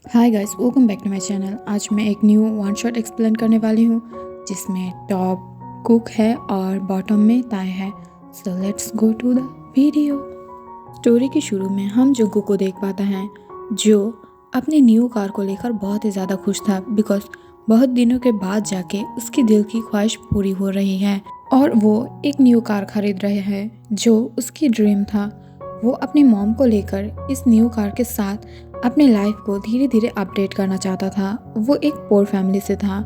Hi guys, welcome back to my channel. आज मैं एक न्यू वन शॉट एक्सप्लेन करने वाली हूँ जिसमें टॉप कुक है और बॉटम में ताई है। So let's go to the video. Story के शुरू में हम जंगकुक को देख पाते हैं जो अपनी न्यू कार को लेकर बहुत ही ज़्यादा खुश था बिकॉज बहुत दिनों के बाद जाके उसकी दिल की ख्वाहिश पूरी हो रही है और वो एक न्यू कार खरीद रहे हैं जो उसकी ड्रीम था। वो अपनी मॉम को लेकर इस न्यू कार के साथ अपने लाइफ को धीरे धीरे अपडेट करना चाहता था। वो एक पोर फैमिली से था।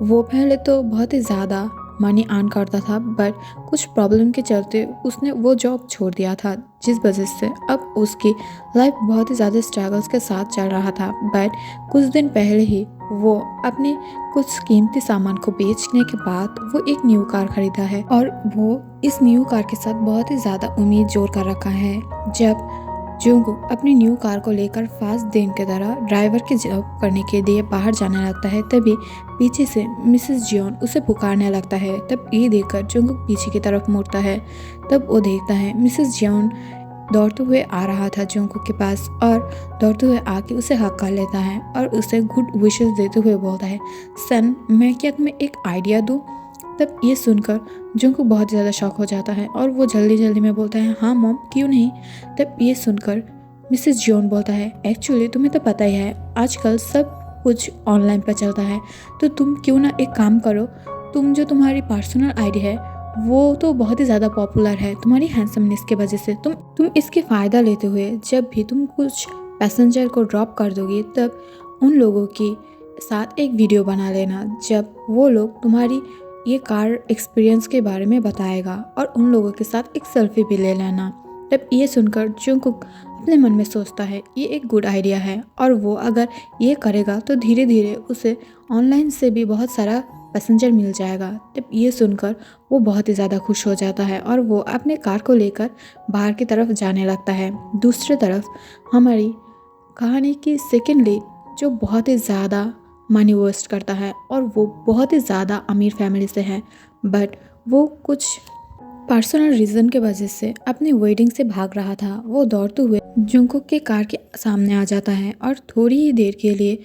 वो पहले तो बहुत ही ज़्यादा मनी अर्न करता था बट कुछ प्रॉब्लम के चलते उसने वो जॉब छोड़ दिया था, जिस वजह से अब उसकी लाइफ बहुत ही ज़्यादा स्ट्रगल्स के साथ चल रहा था। बट कुछ दिन पहले ही वो अपने कुछ कीमती सामान को बेचने के बाद वो एक न्यू कार खरीदा है और वो इस न्यू कार के साथ बहुत ही ज़्यादा उम्मीद जोड़ कर रखा है। जब जंगकुक अपनी न्यू कार को लेकर फास्ट दिन की तरह ड्राइवर की जॉब करने के लिए बाहर जाने लगता है, तभी पीछे से मिसेस जियोन उसे पुकारने लगता है। तब ये देखकर जंगकुक पीछे की तरफ मुड़ता है। तब वो देखता है मिसेस जियोन दौड़ते हुए आ रहा था जंगकुक के पास और दौड़ते हुए आके उसे हक कर लेता है और उसे गुड विशेस देते हुए बोलता है, सन मैं क्या तुम्हें एक आइडिया दूँ? तब ये सुनकर जंगकुक बहुत ज़्यादा शॉक हो जाता है और वो जल्दी जल्दी में बोलता है, हाँ मॉम क्यों नहीं। तब ये सुनकर मिसेस जियोन बोलता है, एक्चुअली तुम्हें तो पता ही है आजकल सब कुछ ऑनलाइन पर चलता है, तो तुम क्यों ना एक काम करो, तुम जो तुम्हारी पर्सनल आईडी है वो तो बहुत ही ज़्यादा पॉपुलर है तुम्हारी हैंडसमनेस की वजह से, तुम इसके फ़ायदा लेते हुए जब भी तुम कुछ पैसेंजर को ड्रॉप कर दोगे तब उन लोगों के साथ एक वीडियो बना लेना जब वो लोग तुम्हारी ये कार एक्सपीरियंस के बारे में बताएगा और उन लोगों के साथ एक सेल्फी भी ले लेना। तब ये सुनकर जंगकुक अपने मन में सोचता है ये एक गुड आइडिया है और वो अगर ये करेगा तो धीरे धीरे उसे ऑनलाइन से भी बहुत सारा पैसेंजर मिल जाएगा। तब ये सुनकर वो बहुत ही ज़्यादा खुश हो जाता है और वो अपने कार को लेकर बाहर की तरफ जाने लगता है। दूसरी तरफ हमारी कहानी की सेकेंड लीड जो बहुत ही ज़्यादा मनी वेस्ट करता है और वो बहुत ही ज़्यादा अमीर फैमिली से है बट वो कुछ पर्सनल रीज़न के वजह से अपनी वेडिंग से भाग रहा था। वो दौड़ते हुए जंगकुक के कार के सामने आ जाता है और थोड़ी ही देर के लिए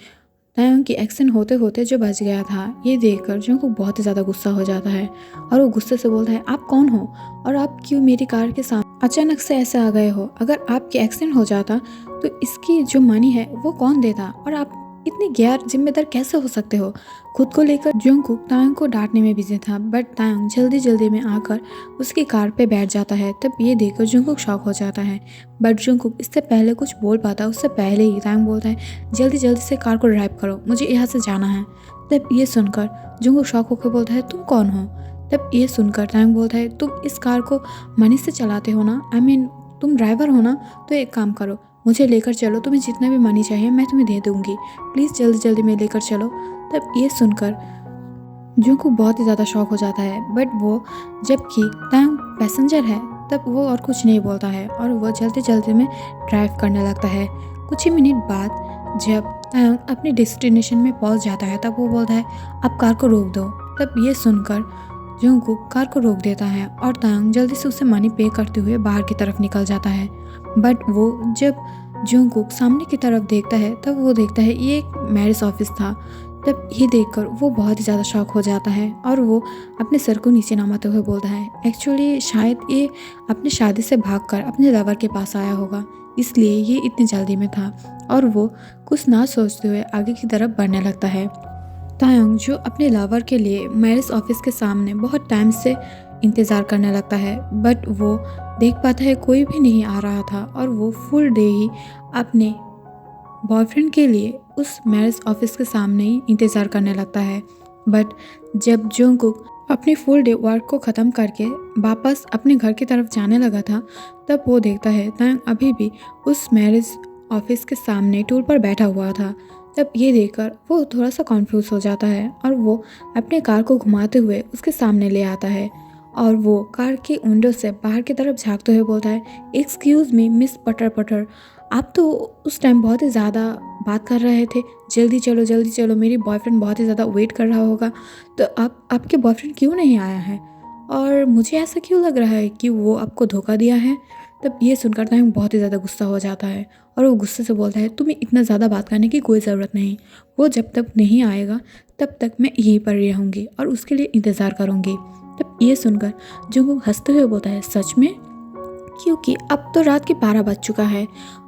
तायोंग की एक्शन होते होते जो बच गया था ये देखकर जंगकुक बहुत ही ज़्यादा गुस्सा हो जाता है और वो गुस्से से बोलता है, आप कौन हो और आप क्यों मेरी कार के सामने अचानक से ऐसे आ गए हो? अगर आपकी एक्सीडेंट हो जाता तो इसकी जो मनी है वो कौन देता और आप इतने गैर जिम्मेदार कैसे हो सकते हो? खुद को लेकर जंगकुक तायोंग को डांटने में बिजी था बट तायोंग जल्दी जल्दी में आकर उसकी कार पे बैठ जाता है। तब ये देखकर जंगकुक शॉक हो जाता है बट जंगकुक इससे पहले कुछ बोल पाता उससे पहले ही तायोंग बोलता है, जल्दी जल्दी से कार को ड्राइव करो, मुझे यहाँ से जाना है। तब ये सुनकर जंगकुक शॉक होकर बोलता है, तुम कौन हो? तब ये सुनकर तायोंग बोलता है, तुम इस कार को मनी से चलाते हो ना, तुम ड्राइवर हो ना, तो एक काम करो मुझे लेकर चलो, तुम्हें जितना भी मनी चाहिए मैं तुम्हें दे दूंगी, प्लीज़ जल्दी जल्दी में लेकर चलो। तब ये सुनकर जंगकुक बहुत ही ज़्यादा शॉक हो जाता है बट वो जबकि तायोंग पैसेंजर है तब वो और कुछ नहीं बोलता है और वो जल्दी जल्दी में ड्राइव करने लगता है। कुछ ही मिनट बाद जब तायोंग अपने डेस्टिनेशन में पहुंच जाता है तब वो बोलता है, अब कार को रोक दो। तब ये सुनकर जंगकुक कार को रोक देता है और तायोंग जल्दी से उसे मनी पे करते हुए बाहर की तरफ निकल जाता है। बट वो जब जंगकुक सामने की तरफ देखता है तब वो देखता है ये एक मैरिज ऑफिस था। तब ये देखकर वो बहुत ही ज़्यादा शॉक हो जाता है और वो अपने सर को नीचे नमाते हुए बोलता है, एक्चुअली शायद ये अपनी शादी से भागकर अपने लवर के पास आया होगा, इसलिए ये इतनी जल्दी में था। और वो कुछ ना सोचते हुए आगे की तरफ बढ़ने लगता है। तायोंग जो अपने लवर के लिए मैरिज ऑफिस के सामने बहुत टाइम से इंतज़ार करने लगता है बट वो देख पाता है कोई भी नहीं आ रहा था और वो फुल डे ही अपने बॉयफ्रेंड के लिए उस मैरिज ऑफिस के सामने ही इंतज़ार करने लगता है। बट जब जंगकुक अपने फुल डे वर्क को ख़त्म करके वापस अपने घर की तरफ जाने लगा था तब वो देखता है तायोंग अभी भी उस मैरिज ऑफिस के सामने टूल पर बैठा हुआ था। तब ये देखकर वो थोड़ा सा कॉन्फ्यूज़ हो जाता है और वो अपने कार को घुमाते हुए उसके सामने ले आता है और वो कार के विंडो से बाहर की तरफ झांकते हुए बोलता है, एक्सक्यूज़ मी मिस पटर पटर, आप तो उस टाइम बहुत ही ज़्यादा बात कर रहे थे, जल्दी चलो मेरी बॉयफ्रेंड बहुत ही ज़्यादा वेट कर रहा होगा, तो आपके बॉयफ्रेंड क्यों नहीं आया है और मुझे ऐसा क्यों लग रहा है कि वो आपको धोखा दिया है? तब ये सुनकर तायंग बहुत ही ज़्यादा गुस्सा हो जाता है और वो गुस्से से बोलता है तुम्हें इतना ज़्यादा बात करने की कोई ज़रूरत नहीं, वो जब तक नहीं आएगा तब तक मैं यहीं पर रहूँगी और उसके लिए इंतज़ार करूँगी। तब ये सुनकर जंगकुक हंसते हुए बोलता है सच में? क्योंकि अब तो रात के 12 बज चुका है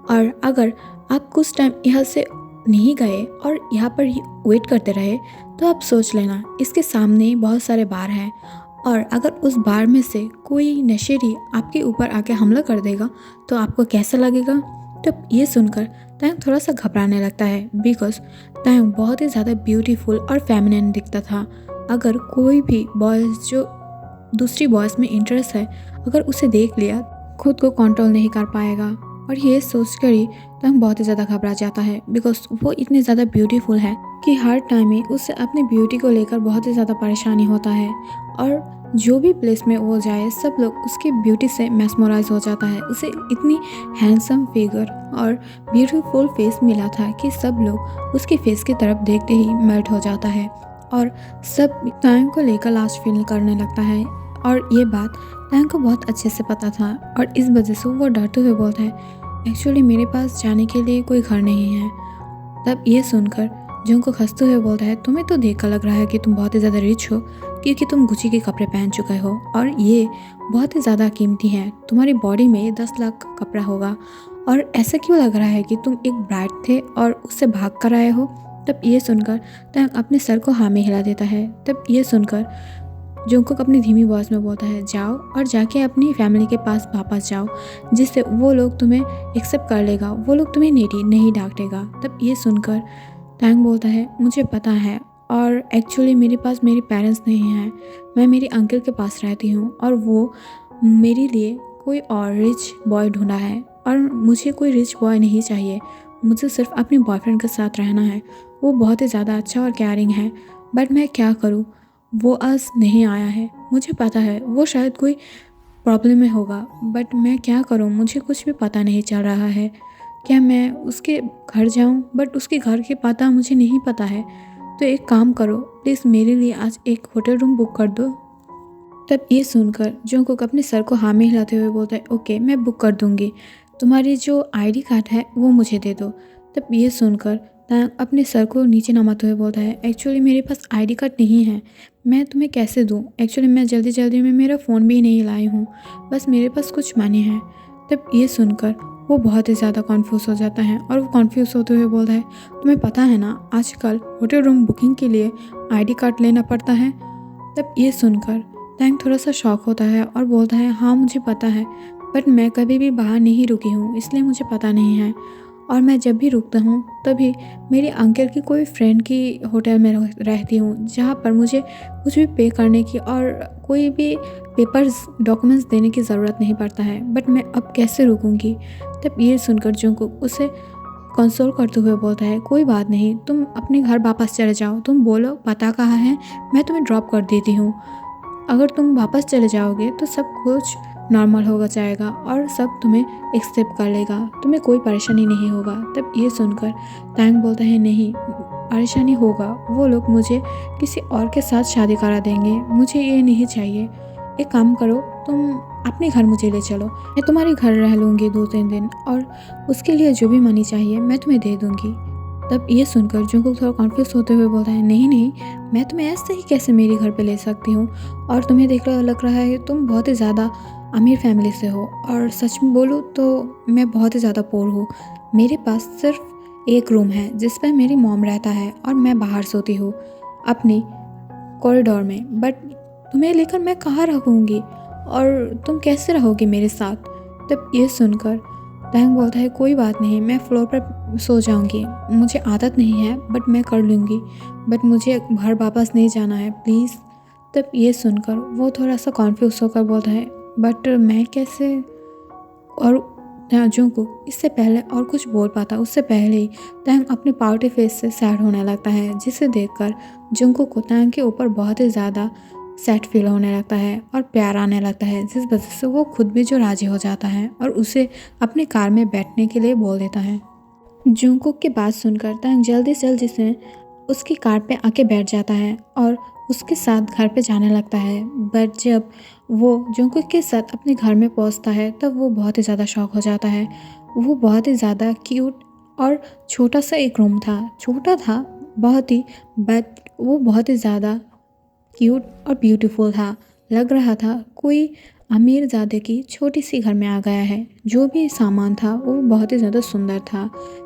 और अगर आप कुछ टाइम यहाँ से नहीं गए और यहाँ पर ही वेट करते रहे तो आप सोच लेना इसके सामने ही बहुत सारे बार हैं और अगर उस बार में से कोई नशेड़ी आपके ऊपर आके हमला कर देगा तो आपको कैसा लगेगा? तब ये सुनकर तायंग थोड़ा सा घबराने लगता है बिकॉज तायंग बहुत ही ज़्यादा ब्यूटीफुल और फेमिनिन दिखता था। अगर कोई भी बॉयज़ जो दूसरी बॉयज़ में इंटरेस्ट है अगर उसे देख लिया खुद को कंट्रोल नहीं कर पाएगा और ये सोचकर ही तायंग बहुत ही ज़्यादा घबरा जाता है बिकॉज वो इतने ज़्यादा ब्यूटीफुल है कि हर टाइम में उससे अपनी ब्यूटी को लेकर बहुत ही ज़्यादा परेशानी होता है और जो भी प्लेस में वो जाए सब लोग उसकी ब्यूटी से मैस्मराइज हो जाता है। उसे इतनी हैंडसम फिगर और ब्यूटीफुल फेस मिला था कि सब लोग उसके फेस की तरफ देखते ही मेल्ट हो जाता है और सब तायंग को लेकर लास्ट फील करने लगता है और ये बात तायंग को बहुत अच्छे से पता था और इस वजह से वो डरते हुए बोलता है एक्चुअली मेरे पास जाने के लिए कोई घर नहीं है। तब ये सुनकर जंगकुक हंसते हुए बोलता है तुम्हें तो देखकर लग रहा है कि तुम बहुत ही ज़्यादा रिच हो क्योंकि तुम गुची के कपड़े पहन चुके हो और ये बहुत ही ज़्यादा कीमती हैं। तुम्हारी बॉडी में 10 लाख का कपड़ा होगा और ऐसा क्यों लग रहा है कि तुम एक ब्राइड थे और उससे भाग कर आए हो? तब ये सुनकर तायंग अपने सर को हाँ में हिला देता है। तब ये सुनकर जंगकुक अपनी धीमी आवाज़ में बोलता है जाओ और जाके अपनी फैमिली के पास वापस जाओ जिससे वो लोग तुम्हें एक्सेप्ट कर लेगा, वो लोग तुम्हें नहीं डांटेगा। तब ये सुनकर तायंग बोलता है मुझे पता है और एक्चुअली मेरे पास मेरे पेरेंट्स नहीं हैं, मैं मेरे अंकल के पास रहती हूँ और वो मेरे लिए कोई और रिच बॉय ढूंढा है और मुझे कोई रिच बॉय नहीं चाहिए, मुझे सिर्फ अपने बॉयफ्रेंड के साथ रहना है। वो बहुत ही ज़्यादा अच्छा और केयरिंग है बट मैं क्या करूँ, वो आज नहीं आया है। मुझे पता है वो शायद कोई प्रॉब्लम में होगा बट मैं क्या करूँ, मुझे कुछ भी पता नहीं चल रहा है। क्या मैं उसके घर जाऊं? बट उसके घर के पता मुझे नहीं पता है। तो एक काम करो प्लीज़ मेरे लिए आज एक होटल रूम बुक कर दो। तब ये सुनकर जंगकुक अपने सर को हाँ में हिलाते हुए बोलता है ओके मैं बुक कर दूंगी, तुम्हारी जो आईडी कार्ड है वो मुझे दे दो। तब ये सुनकर तायंग अपने सर को नीचे नमाते हुए बोलता है एक्चुअली मेरे पास आईडी कार्ड नहीं है, मैं तुम्हें कैसे दूँ? एक्चुअली मैं जल्दी में मेरा फ़ोन भी नहीं लाई हूँ, बस मेरे पास कुछ मनी है। तब ये सुनकर वो बहुत ही ज़्यादा कन्फ्यूज़ हो जाता है और वो कन्फ्यूज़ होते हुए बोलता है तुम्हें पता है ना आजकल होटल रूम बुकिंग के लिए आईडी कार्ड लेना पड़ता है। तब ये सुनकर तायंग थोड़ा सा शॉक होता है और बोलता है हाँ मुझे पता है बट मैं कभी भी बाहर नहीं रुकी हूँ इसलिए मुझे पता नहीं है और मैं जब भी रुकता हूँ तभी मेरे अंकल की कोई फ्रेंड की होटल में रहती हूँ जहाँ पर मुझे कुछ भी पे करने की और कोई भी पेपर्स डॉक्यूमेंट्स देने की ज़रूरत नहीं पड़ता है, बट मैं अब कैसे रुकूंगी? तब ये सुनकर जंगकुक उसे कंसोल करते हुए बोलता है कोई बात नहीं, तुम अपने घर वापस चले जाओ, तुम बोलो पता कहाँ है, मैं तुम्हें ड्रॉप कर देती हूँ। अगर तुम वापस चले जाओगे तो सब कुछ नॉर्मल होगा जाएगा और सब तुम्हें एक्सेप्ट कर लेगा, तुम्हें कोई परेशानी नहीं होगा। तब ये सुनकर तायंग बोलता है नहीं परेशानी होगा, वो लोग मुझे किसी और के साथ शादी करा देंगे, मुझे ये नहीं चाहिए। एक काम करो तुम अपने घर मुझे ले चलो, मैं तुम्हारे घर रह लूँगी 2-3 दिन और उसके लिए जो भी मनी चाहिए मैं तुम्हें दे दूँगी। तब ये सुनकर जंगकुक थोड़ा कॉन्फ्यूज होते हुए बोलता है नहीं मैं तुम्हें ऐसे ही कैसे मेरे घर पे ले सकती हूँ, और तुम्हें देख कर लग रहा है तुम बहुत ही ज़्यादा अमीर फैमिली से हो, और सच में बोलूँ तो मैं बहुत ही ज़्यादा पोर हूँ। मेरे पास सिर्फ एक रूम है जिस पर मेरी मॉम रहता है और मैं बाहर सोती हूँ अपनी कॉरिडोर में, बट तुम्हें लेकर मैं कहाँ रहूँगी और तुम कैसे रहोगी मेरे साथ? तब ये सुनकर तायंग बोलता है कोई बात नहीं, मैं फ्लोर पर सो जाऊँगी, मुझे आदत नहीं है बट मैं कर लूँगी, बट मुझे घर वापस नहीं जाना है प्लीज़। तब ये सुनकर वो थोड़ा सा कॉन्फ्यूज होकर बोलता है बट मैं कैसे, और जंगकुक इससे पहले और कुछ बोल पाता उससे पहले ही तायंग अपने पाउटी फेस से सैड होने लगता है, जिसे देखकर जंगकुक को तायंग के ऊपर बहुत ही ज़्यादा सैड फील होने लगता है और प्यार आने लगता है, जिस वजह से वो खुद भी जो राजी हो जाता है और उसे अपनी कार में बैठने के लिए बोल देता है। जंगकुक की बात सुनकर तायंग जल्दी से जल्दी से उसकी कार पे आके बैठ जाता है और उसके साथ घर पे जाने लगता है। बट जब वो जंगकुक के साथ अपने घर में पहुंचता है तब वो बहुत ही ज़्यादा शॉक हो जाता है। वो बहुत ही ज़्यादा क्यूट और छोटा सा एक रूम था, छोटा था बहुत ही, बट वो बहुत ही ज़्यादा क्यूट और ब्यूटीफुल था। लग रहा था कोई अमीरजादे की छोटी सी घर में आ गया है। जो भी सामान था वो बहुत ही ज़्यादा सुंदर था।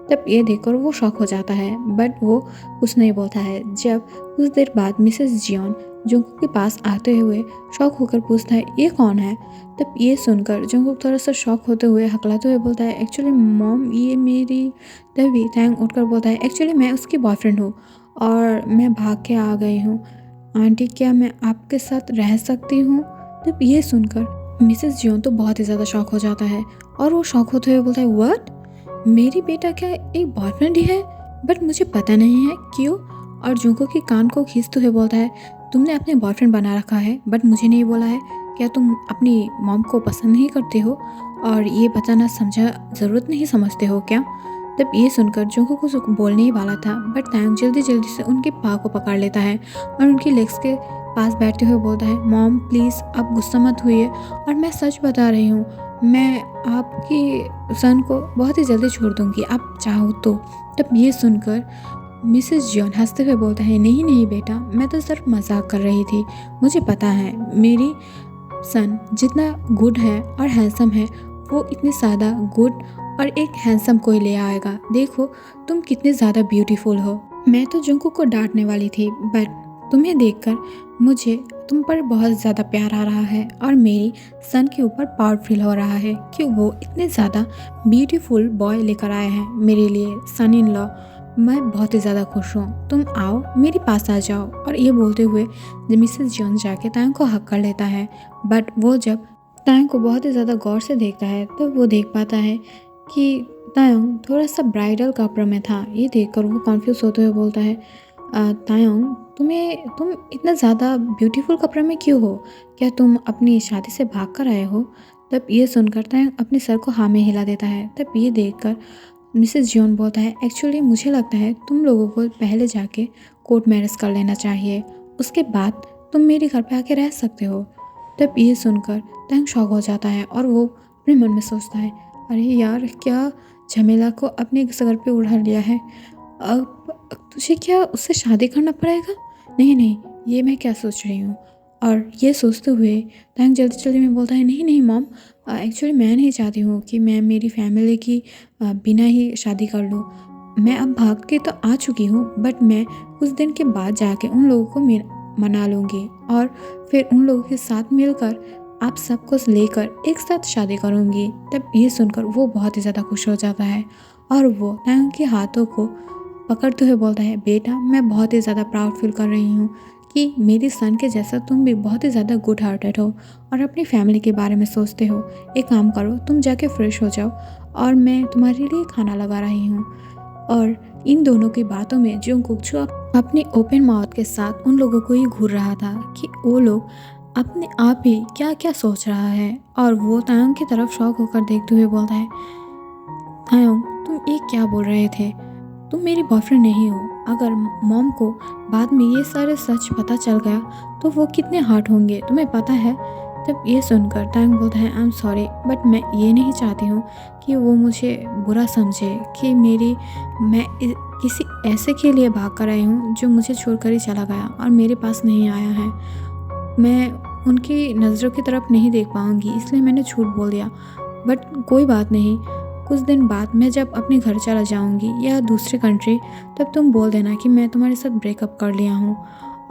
तब ये देखकर वो शॉक हो जाता है, बट वो कुछ नहीं बोलता है। जब कुछ देर बाद मिसेस जियोन जुंगकुक के पास आते हुए शॉक होकर पूछता है ये कौन है। तब ये सुनकर जुंगकुक थोड़ा सा शॉक होते हुए हकलाते हुए बोलता है एक्चुअली मॉम ये मेरी। तभी टैंग उठकर बोलता है एक्चुअली मैं उसकी बॉयफ्रेंड हूँ और मैं भाग के आ गई हूँ। आंटी क्या मैं आपके साथ रह सकती हूँ। तब ये सुनकर मिसेस जियोन तो बहुत ही ज़्यादा शॉक हो जाता है और वो शॉक होते हुए बोलता है व्हाट, मेरी बेटा क्या एक बॉयफ्रेंड ही है, बट मुझे पता नहीं है क्यों। और जुंको के कान को खींचते हुए बोलता है तुमने अपने बॉयफ्रेंड बना रखा है बट मुझे नहीं बोला है। क्या तुम अपनी मॉम को पसंद नहीं करते हो और ये बताना समझा ज़रूरत नहीं समझते हो क्या। तब ये सुनकर जोंको कुछ बोलने ही वाला था, बट टैंग जल्दी जल्दी से उनके पाँव को पकड़ लेता है और उनकी लेग्स के पास बैठते हुए बोलता है मॉम प्लीज़ आप गुस्सा मत हुइए और मैं सच बता रही हूँ, मैं आपकी सन को बहुत ही जल्दी छोड़ दूँगी आप चाहो तो। तब ये सुनकर मिसेस जियोन हंसते हुए बोलता है नहीं नहीं बेटा, मैं तो सिर्फ मजाक कर रही थी। मुझे पता है मेरी सन जितना गुड है और हैंडसम है वो इतने ज़्यादा गुड और एक हैंडसम कोई ले आएगा। देखो तुम कितने ज़्यादा ब्यूटीफुल हो। मैं तो जंगकुक को डांटने वाली थी, बट तुम्हें देखकर मुझे तुम पर बहुत ज़्यादा प्यार आ रहा है और मेरी सन के ऊपर प्राउड फील हो रहा है कि वो इतने ज़्यादा ब्यूटीफुल बॉय लेकर आए हैं मेरे लिए सन इन लॉ। मैं बहुत ही ज़्यादा खुश हूँ, तुम आओ मेरे पास आ जाओ। और ये बोलते हुए जब मिसेस जियोन जाके तांग को हक कर लेता है, बट वो जब तांग को बहुत ही ज़्यादा गौर से देखता है तब वो देख पाता है कि तायोंग थोड़ा सा ब्राइडल कपड़ों में था। ये देखकर वो कॉन्फ्यूज होते हुए बोलता है तायोंग तुम इतना ज़्यादा ब्यूटीफुल कपड़ों में क्यों हो, क्या तुम अपनी शादी से भाग कर आए हो। तब ये सुनकर तायोंग अपने सर को हाँ में हिला देता है। तब ये देखकर मिसेस जियोन बोलता है एक्चुअली मुझे लगता है तुम लोगों को पहले जाके कोर्ट मैरिज कर लेना चाहिए, उसके बाद तुम मेरे घर पे आके रह सकते हो। तब ये सुनकर तायोंग शॉक हो जाता है और वो अपने मन में सोचता है अरे यार क्या झमेला को अपने सर पे उठा लिया है, अब तुझे क्या उससे शादी करना पड़ेगा। नहीं नहीं ये मैं क्या सोच रही हूँ। और ये सोचते हुए तांग जल्दी जल्दी में बोलता है नहीं नहीं मॉम, एक्चुअली मैं नहीं चाहती हूँ कि मैं मेरी फैमिली की बिना ही शादी कर लूँ। मैं अब भाग के तो आ चुकी हूँ, बट मैं कुछ दिन के बाद जाके उन लोगों को मना लूँगी और फिर उन लोगों के साथ मिलकर आप सबको लेकर एक साथ शादी करूँगी। तब ये सुनकर वो बहुत ही ज़्यादा खुश हो जाता है और वो तांग के हाथों को पकड़ते हुए बोलता है बेटा मैं बहुत ही ज़्यादा प्राउड फील कर रही हूँ कि मेरी सन के जैसा तुम भी बहुत ही ज़्यादा गुड हार्टेड हो और अपनी फैमिली के बारे में सोचते हो। एक काम करो तुम जाके फ्रेश हो जाओ और मैं तुम्हारे लिए खाना लगा रही हूँ। और इन दोनों की बातों में जंगकुक जो अपने ओपन माउथ के साथ उन लोगों को ही घूर रहा था कि वो लोग अपने आप ही क्या क्या सोच रहा है। और वो तायोंग की तरफ शौक होकर देखते हुए बोलता है तायोंग तुम ये क्या बोल रहे थे, तुम मेरी बॉयफ्रेंड नहीं हो। अगर मॉम को बाद में ये सारे सच पता चल गया तो वो कितने हर्ट होंगे तुम्हें पता है। तब ये सुनकर तांग बोलता है आई एम सॉरी, बट मैं ये नहीं चाहती हूँ कि वो मुझे बुरा समझे कि मैं किसी ऐसे के लिए भाग कर आई हूँ जो मुझे छोड़कर ही चला गया और मेरे पास नहीं आया है। मैं उनकी नज़रों की तरफ नहीं देख पाऊँगी इसलिए मैंने झूठ बोल दिया, बट कोई बात नहीं, कुछ दिन बाद मैं जब अपने घर चला जाऊंगी या दूसरे कंट्री तब तुम बोल देना कि मैं तुम्हारे साथ ब्रेकअप कर लिया हूँ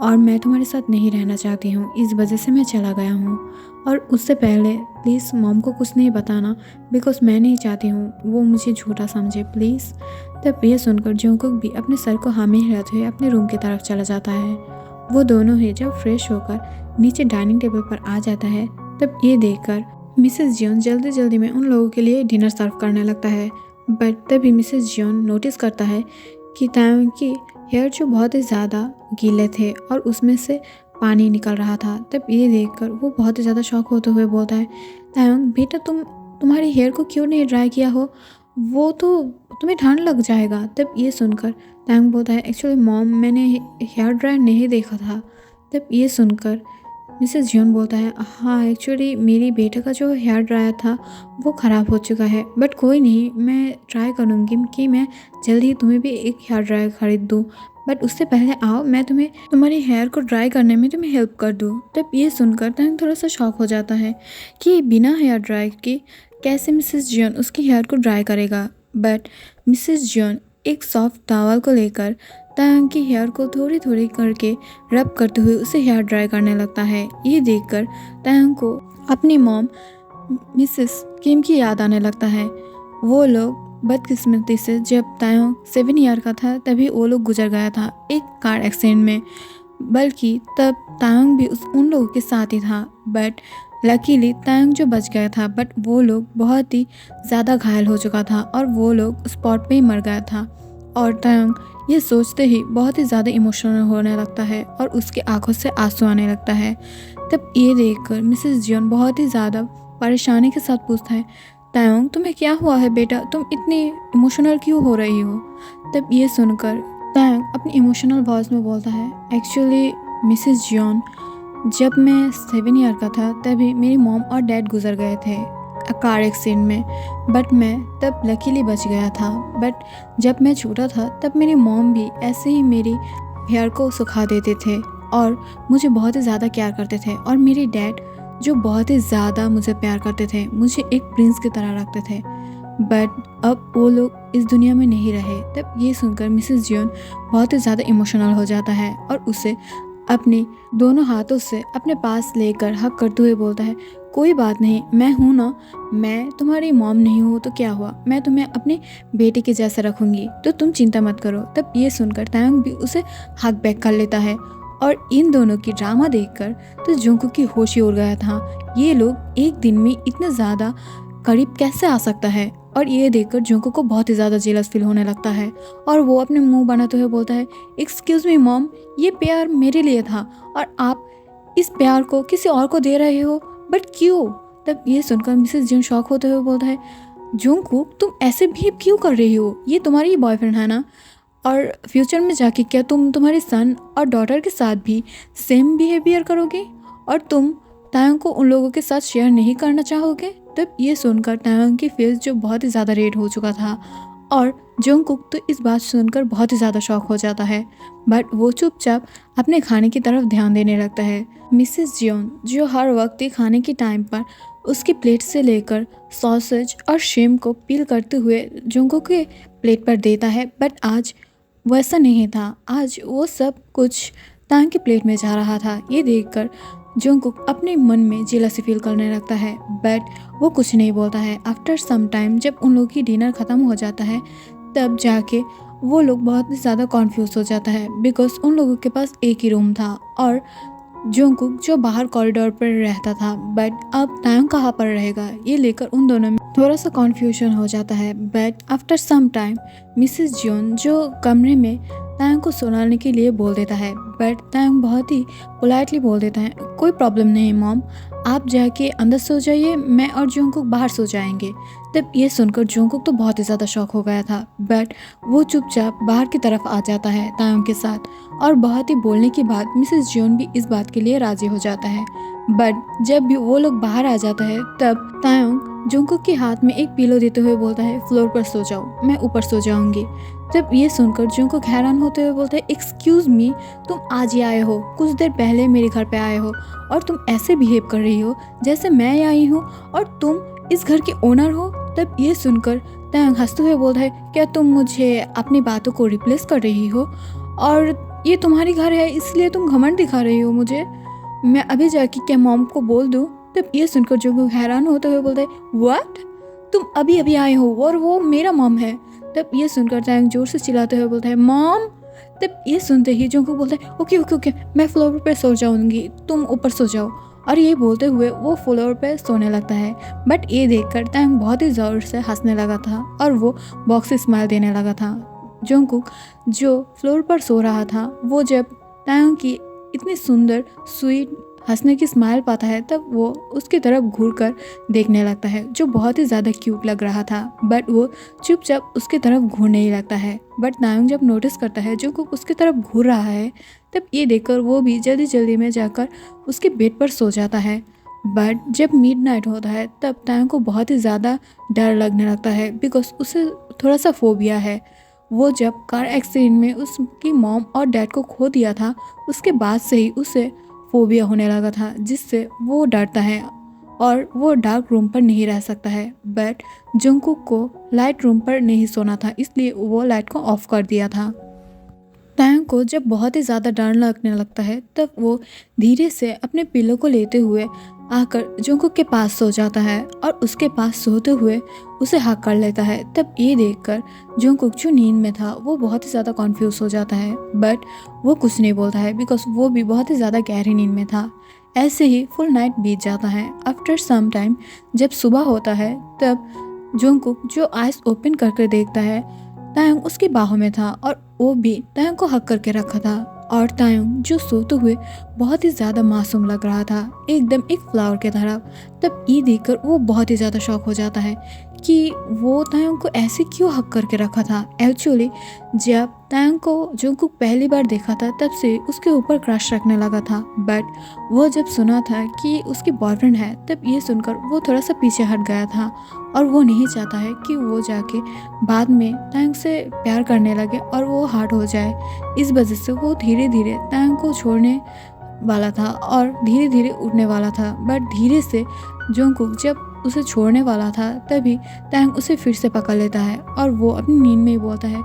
और मैं तुम्हारे साथ नहीं रहना चाहती हूँ, इस वजह से मैं चला गया हूँ। और उससे पहले प्लीज़ मॉम को कुछ नहीं बताना बिकॉज मैं नहीं चाहती हूँ वो मुझे झूठा समझे प्लीज़। तब ये सुनकर जंगकुक भी अपने सर को हाँ में हिलाते हुए अपने रूम की तरफ चला जाता है। वो दोनों ही जब फ्रेश होकर नीचे डाइनिंग टेबल पर आ जाता है तब ये देखकर मिसेस जियोन जल्दी जल्दी में उन लोगों के लिए डिनर सर्व करने लगता है। बट तभी मिसेस जियोन नोटिस करता है कि तायोंग की हेयर जो बहुत ही ज़्यादा गीले थे और उसमें से पानी निकल रहा था। तब ये देखकर वो बहुत ही ज़्यादा शॉक होते हुए बोलता है तायोंग बेटा तुम्हारी हेयर को क्यों नहीं ड्राई किया हो, वो तो तुम्हें ठंड लग जाएगा। तब ये सुनकर तायोंग बोलता है एक्चुअली मॉम मैंने हेयर ड्रायर नहीं देखा था। तब ये सुनकर मिसेस जियोन बोलता है, हाँ एक्चुअली मेरी बेटे का जो हेयर ड्रायर था वो ख़राब हो चुका है, बट कोई नहीं, मैं ट्राई करूँगी कि मैं जल्दी तुम्हें भी एक हेयर ड्रायर ख़रीद दूँ, बट उससे पहले आओ मैं तुम्हें तुम्हारी हेयर को ड्राई करने में तुम्हें हेल्प कर दूँ। तब ये सुनकर तंग थोड़ा सा शॉक हो जाता है कि बिना हेयर ड्राई के कैसे मिसेस जियोन उसकी हेयर को ड्राई करेगा। बट मिसेस जियोन एक सॉफ्ट टॉवल को लेकर तायंग की हेयर को थोड़ी थोड़ी करके रब करते हुए उसे हेयर ड्राई करने लगता है। ये देखकर तायंग को अपनी मॉम मिसेस किम की याद आने लगता है। वो लोग बदकिस्मती से जब तायंग 7 ईयर का था तभी वो लोग गुजर गया था एक कार एक्सीडेंट में, बल्कि तब तायंग भी उन लोगों के साथ ही था। बट लकीली तायंग जो बच गया था, बट वो लोग बहुत ही ज़्यादा घायल हो चुका था और वो लोग स्पॉट पे ही मर गया था। और तायंग ये सोचते ही बहुत ही ज़्यादा इमोशनल होने लगता है और उसकी आंखों से आंसू आने लगता है। तब ये देखकर मिसेस जियोन बहुत ही ज़्यादा परेशानी के साथ पूछता है, तायंग तुम्हें क्या हुआ है बेटा, तुम इतनी इमोशनल क्यों हो रही हो। तब ये सुनकर तायंग अपनी इमोशनल वॉइस में बोलता है, एक्चुअली मिसेस जियोन, जब मैं 7 ईयर का था तभी मेरी मॉम और डैड गुजर गए थे कार एक्सीडेंट में, बट मैं तब लकीली बच गया था। बट जब मैं छोटा था तब मेरी मॉम भी ऐसे ही मेरी हेयर को सुखा देते थे और मुझे बहुत ही ज़्यादा प्यार करते थे, और मेरे डैड जो बहुत ही ज़्यादा मुझे प्यार करते थे, मुझे एक प्रिंस की तरह रखते थे, बट अब वो लोग इस दुनिया में नहीं रहे। तब ये सुनकर मिसेस जियोन बहुत ही ज़्यादा इमोशनल हो जाता है और उसे अपने दोनों हाथों से अपने पास लेकर हक करते हुए बोलता है, कोई बात नहीं, मैं हूँ ना, मैं तुम्हारी मॉम नहीं हूँ तो क्या हुआ, मैं तुम्हें अपने बेटे के जैसा रखूँगी, तो तुम चिंता मत करो। तब ये सुनकर तायंग भी उसे हक बैक कर लेता है और इन दोनों की ड्रामा देखकर तो जुंगकुक की होश ही उड़ गया था। ये लोग एक दिन में इतने ज़्यादा करीब कैसे आ सकता है। और ये देखकर जुंगकुक को बहुत ही ज़्यादा जेलस फील होने लगता है और वो अपने मुंह बनाते हुए बोलता है, एक्सक्यूज़ मी मॉम, ये प्यार मेरे लिए था और आप इस प्यार को किसी और को दे रहे हो, बट क्यों। तब ये सुनकर मिसेस जियोन शॉक होते हुए बोलता है, जुंगकुक तुम ऐसे बिहेव क्यों कर रही हो, ये तुम्हारी ही बॉयफ्रेंड है ना, और फ्यूचर में जाके क्या तुम तुम्हारे सन और डॉटर के साथ भी सेम बिहेवियर करोगे और तुम तायंग को उन लोगों के साथ शेयर नहीं करना चाहोगे। तब ये सुनकर तायंग की फेस जो बहुत ही ज़्यादा रेड हो चुका था और जुंगकुक तो इस बात सुनकर बहुत ही ज़्यादा शॉक हो जाता है, बट वो चुपचाप अपने खाने की तरफ ध्यान देने लगता है। मिसेस जियोन जो हर वक्त ही खाने के टाइम पर उसकी प्लेट से लेकर सॉसेज और शिम को पील करते हुए जुंगकुक के प्लेट पर देता है, बट आज वैसा नहीं था। आज वो सब कुछ तायंग की प्लेट में जा रहा था। ये देखकर जुंगकुक अपने मन में जेलसी फील करने लगता है, बट वो कुछ नहीं बोलता है। आफ्टर सम टाइम जब उन लोगों की डिनर ख़त्म हो जाता है तब जाके वो लोग बहुत ही ज़्यादा कॉन्फ्यूज़ हो जाता है, बिकॉज उन लोगों के पास एक ही रूम था और जुंगकुक जो बाहर कॉरिडोर पर रहता था, बट अब तायंग कहाँ पर रहेगा, ये लेकर उन दोनों में थोड़ा सा कॉन्फ्यूजन हो जाता है। But after some time Mrs Jeon जो कमरे में तायंग को सुलाने के लिए बोल देता है, बट तायंग बहुत ही पोलाइटली बोल देता है, कोई प्रॉब्लम नहीं मॉम, आप जाके अंदर सो जाइए, मैं और जुंगकुक बाहर सो जाएंगे। तब ये सुनकर जुंगकुक तो बहुत ही ज़्यादा शॉक हो गया था, बट वो चुपचाप बाहर की तरफ आ जाता है तायंग के साथ, और बहुत ही बोलने के बाद मिसेस जियोन भी इस बात के लिए राज़ी हो जाता है। बट जब भी वो लोग बाहर आ जाता है तब तायंग जुंगकुक के हाथ में एक पिलो देते हुए बोलता है, फ्लोर पर सो जाओ, मैं ऊपर सो जाऊंगी। तब ये सुनकर जुंगकुक हैरान होते हुए बोलता है, एक्सक्यूज़ मी, तुम आज ही आए हो, कुछ देर पहले मेरे घर पे आए हो और तुम ऐसे बिहेव कर रही हो जैसे मैं आई हूँ और तुम इस घर के ओनर हो। तब ये सुनकर तायंग हंसते हुए बोलता है, क्या तुम मुझे अपनी बातों को रिप्लेस कर रही हो और ये तुम्हारी घर है इसलिए तुम घमंड दिखा रही हो मुझे, मैं अभी जाके क्या मॉम को बोल दूँ। तब ये सुनकर जुंगकुक हैरान होते हुए बोलता है, व्हाट, तुम अभी अभी आए हो और वो मेरा मॉम है। तब ये सुनकर तायंग जोर से चिल्लाते हुए बोलता है, मॉम। तब ये सुनते ही जुंगकुक बोलता है, ओके ओके ओके, मैं फ्लोर पर सो जाऊंगी, तुम ऊपर सो जाओ। और ये बोलते हुए वो फ्लोर पर सोने लगता है। बट ये देखकर तायंग बहुत ही ज़ोर से हंसने लगा था और वो बॉक्स स्माइल देने लगा था। जुंगकुक जो फ्लोर पर सो रहा था वो जब तायंग की इतनी सुंदर स्वीट हंसने की स्माइल पाता है तब वो उसकी तरफ घूरकर देखने लगता है, जो बहुत ही ज़्यादा क्यूट लग रहा था। बट वो चुपचाप उसकी तरफ घूरने ही लगता है। बट तायुंग जब नोटिस करता है जंगकुक उसकी तरफ घूर रहा है, तब ये देखकर वो भी जल्दी जल्दी में जाकर उसके बेड पर सो जाता है। बट जब मिडनाइट होता है तब तायुंग को बहुत ही ज़्यादा डर लगने लगता है, बिकॉज उसे थोड़ा सा फोबिया है। वो जब कार एक्सीडेंट में उसकी मॉम और डैड को खो दिया था, उसके बाद से ही उसे फोबिया होने लगा था, जिससे वो डरता है और वो डार्क रूम पर नहीं रह सकता है। बट जंगकुक को लाइट रूम पर नहीं सोना था, इसलिए वो लाइट को ऑफ कर दिया था। तायुंग को जब बहुत ही ज़्यादा डर लगने लगता है तब वो धीरे से अपने पिलो को लेते हुए आकर जंगकुक के पास सो जाता है और उसके पास सोते हुए उसे हक कर लेता है। तब ये देखकर जंगकुक जो नींद में था वो बहुत ही ज़्यादा कॉन्फ्यूज हो जाता है, बट वो कुछ नहीं बोलता है बिकॉज वो भी बहुत ही ज़्यादा गहरी नींद में था। ऐसे ही फुल नाइट बीत जाता है। आफ्टर सम टाइम जब सुबह होता है तब जंगकुक जो आइज ओपन करके देखता है, तायुंग उसकी बाहों में था और वो भी तायुंग को हक करके रखा था। और तायुंग जो सोते हुए बहुत ही ज़्यादा मासूम लग रहा था, एकदम एक फ्लावर की तरह। तब ये देखकर वो बहुत ही ज़्यादा शॉक हो जाता है कि वो तायुंग को ऐसे क्यों हक करके रखा था। एक्चुअली जब तायुंग को जंगकुक पहली बार देखा था तब से उसके ऊपर क्रश रखने लगा था, बट वो जब सुना था कि उसकी बॉयफ्रेंड है तब ये सुनकर वो थोड़ा सा पीछे हट गया था और वो नहीं चाहता है कि वो जाके बाद में तायुंग से प्यार करने लगे और वो हार्ट हो जाए। इस वजह से वो धीरे धीरे तायुंग को छोड़ने वाला था और धीरे धीरे उड़ने वाला था। बट धीरे से जंगकुक जब उसे छोड़ने वाला था तभी तायुंग उसे फिर से पकड़ लेता है और वो अपनी नींद में ही बोलता है,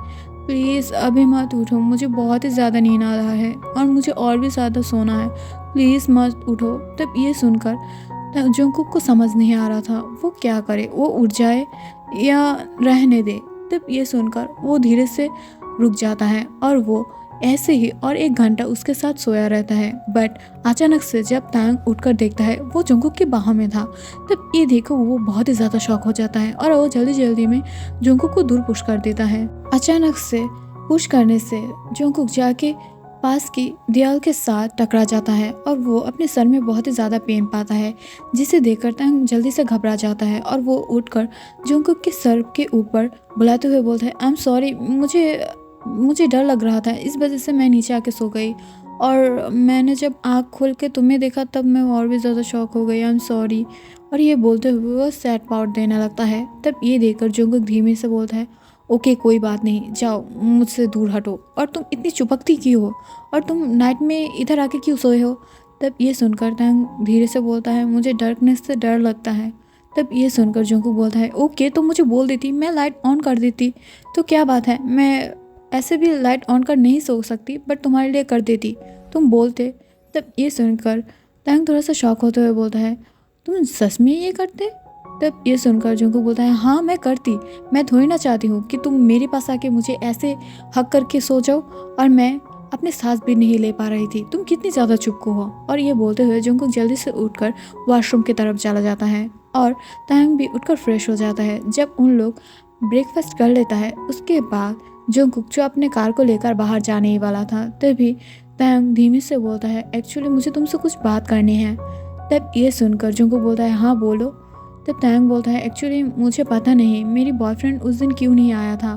प्लीज़ अभी मत उठो, मुझे बहुत ही ज़्यादा नींद आ रहा है और मुझे और भी ज़्यादा सोना है, प्लीज़ मत उठो। तब ये सुनकर जंगकुक को समझ नहीं आ रहा था वो क्या करे, वो उठ जाए या रहने दे। तब ये सुनकर वो धीरे से रुक जाता है और वो ऐसे ही और 1 घंटा उसके साथ सोया रहता है। बट अचानक से जब तायुंग उठकर देखता है वो जंगकुक की बाहों में था, तब ये देखो वो बहुत ही ज़्यादा शॉक हो जाता है और वो जल्दी जल्दी में जंगकुक को दूर पुश कर देता है। अचानक से पुश करने से जंगकुक जाके पास की दीवार के साथ टकरा जाता है और वो अपने सर में बहुत ही ज़्यादा पेन पाता है, जिसे देखकर तायुंग जल्दी से घबरा जाता है और वो उठकर जंगकुक के सर के ऊपर बुलाते हुए बोलता है, आई एम सॉरी, मुझे डर लग रहा था, इस वजह से मैं नीचे आके सो गई और मैंने जब आँख खोल के तुम्हें देखा तब मैं और भी ज़्यादा शॉक हो गई, आई एम सॉरी। और ये बोलते हुए वो सैड पाउट देने लगता है। तब ये देखकर जंगकुक धीमे से बोलता है, ओके कोई बात नहीं, जाओ मुझसे दूर हटो, और तुम इतनी चिपकती क्यों हो और तुम नाइट में इधर आके क्यों सोए हो। तब ये सुनकर तायुंग धीरे से बोलता है, मुझे डार्कनेस से डर लगता है। तब ये सुनकर जंगकुक बोलता है, ओके तो मुझे बोल देती, मैं लाइट ऑन कर देती, तो क्या बात है, मैं ऐसे भी लाइट ऑन कर नहीं सो सकती बट तुम्हारे लिए कर देती, तुम बोलते। तब ये सुनकर तायुंग थोड़ा सा शॉक होते हुए बोलता है, तुम सच में ये करते। तब ये सुनकर जंगकुक बोलता है, हाँ मैं करती, मैं थोड़ी ना चाहती हूँ कि तुम मेरे पास आके मुझे ऐसे हक करके सो जाओ और मैं अपने सांस भी नहीं ले पा रही थी, तुम कितनी ज़्यादा चुपको हो। और ये बोलते हुए जंगकुक जल्दी से उठकर वॉशरूम की तरफ चला जाता है और तायुंग भी उठकर फ्रेश हो जाता है। जब उन लोग ब्रेकफास्ट कर लेता है उसके बाद जंगकुक जो अपने कार को लेकर बाहर जाने ही वाला था, तभी तायुंग धीमे से बोलता है, एक्चुअली मुझे तुमसे कुछ बात करनी है। तब ये सुनकर जंगकुक बोलता है, हाँ बोलो। तब तायुंग बोलता है, एक्चुअली मुझे पता नहीं मेरी बॉयफ्रेंड उस दिन क्यों नहीं आया था,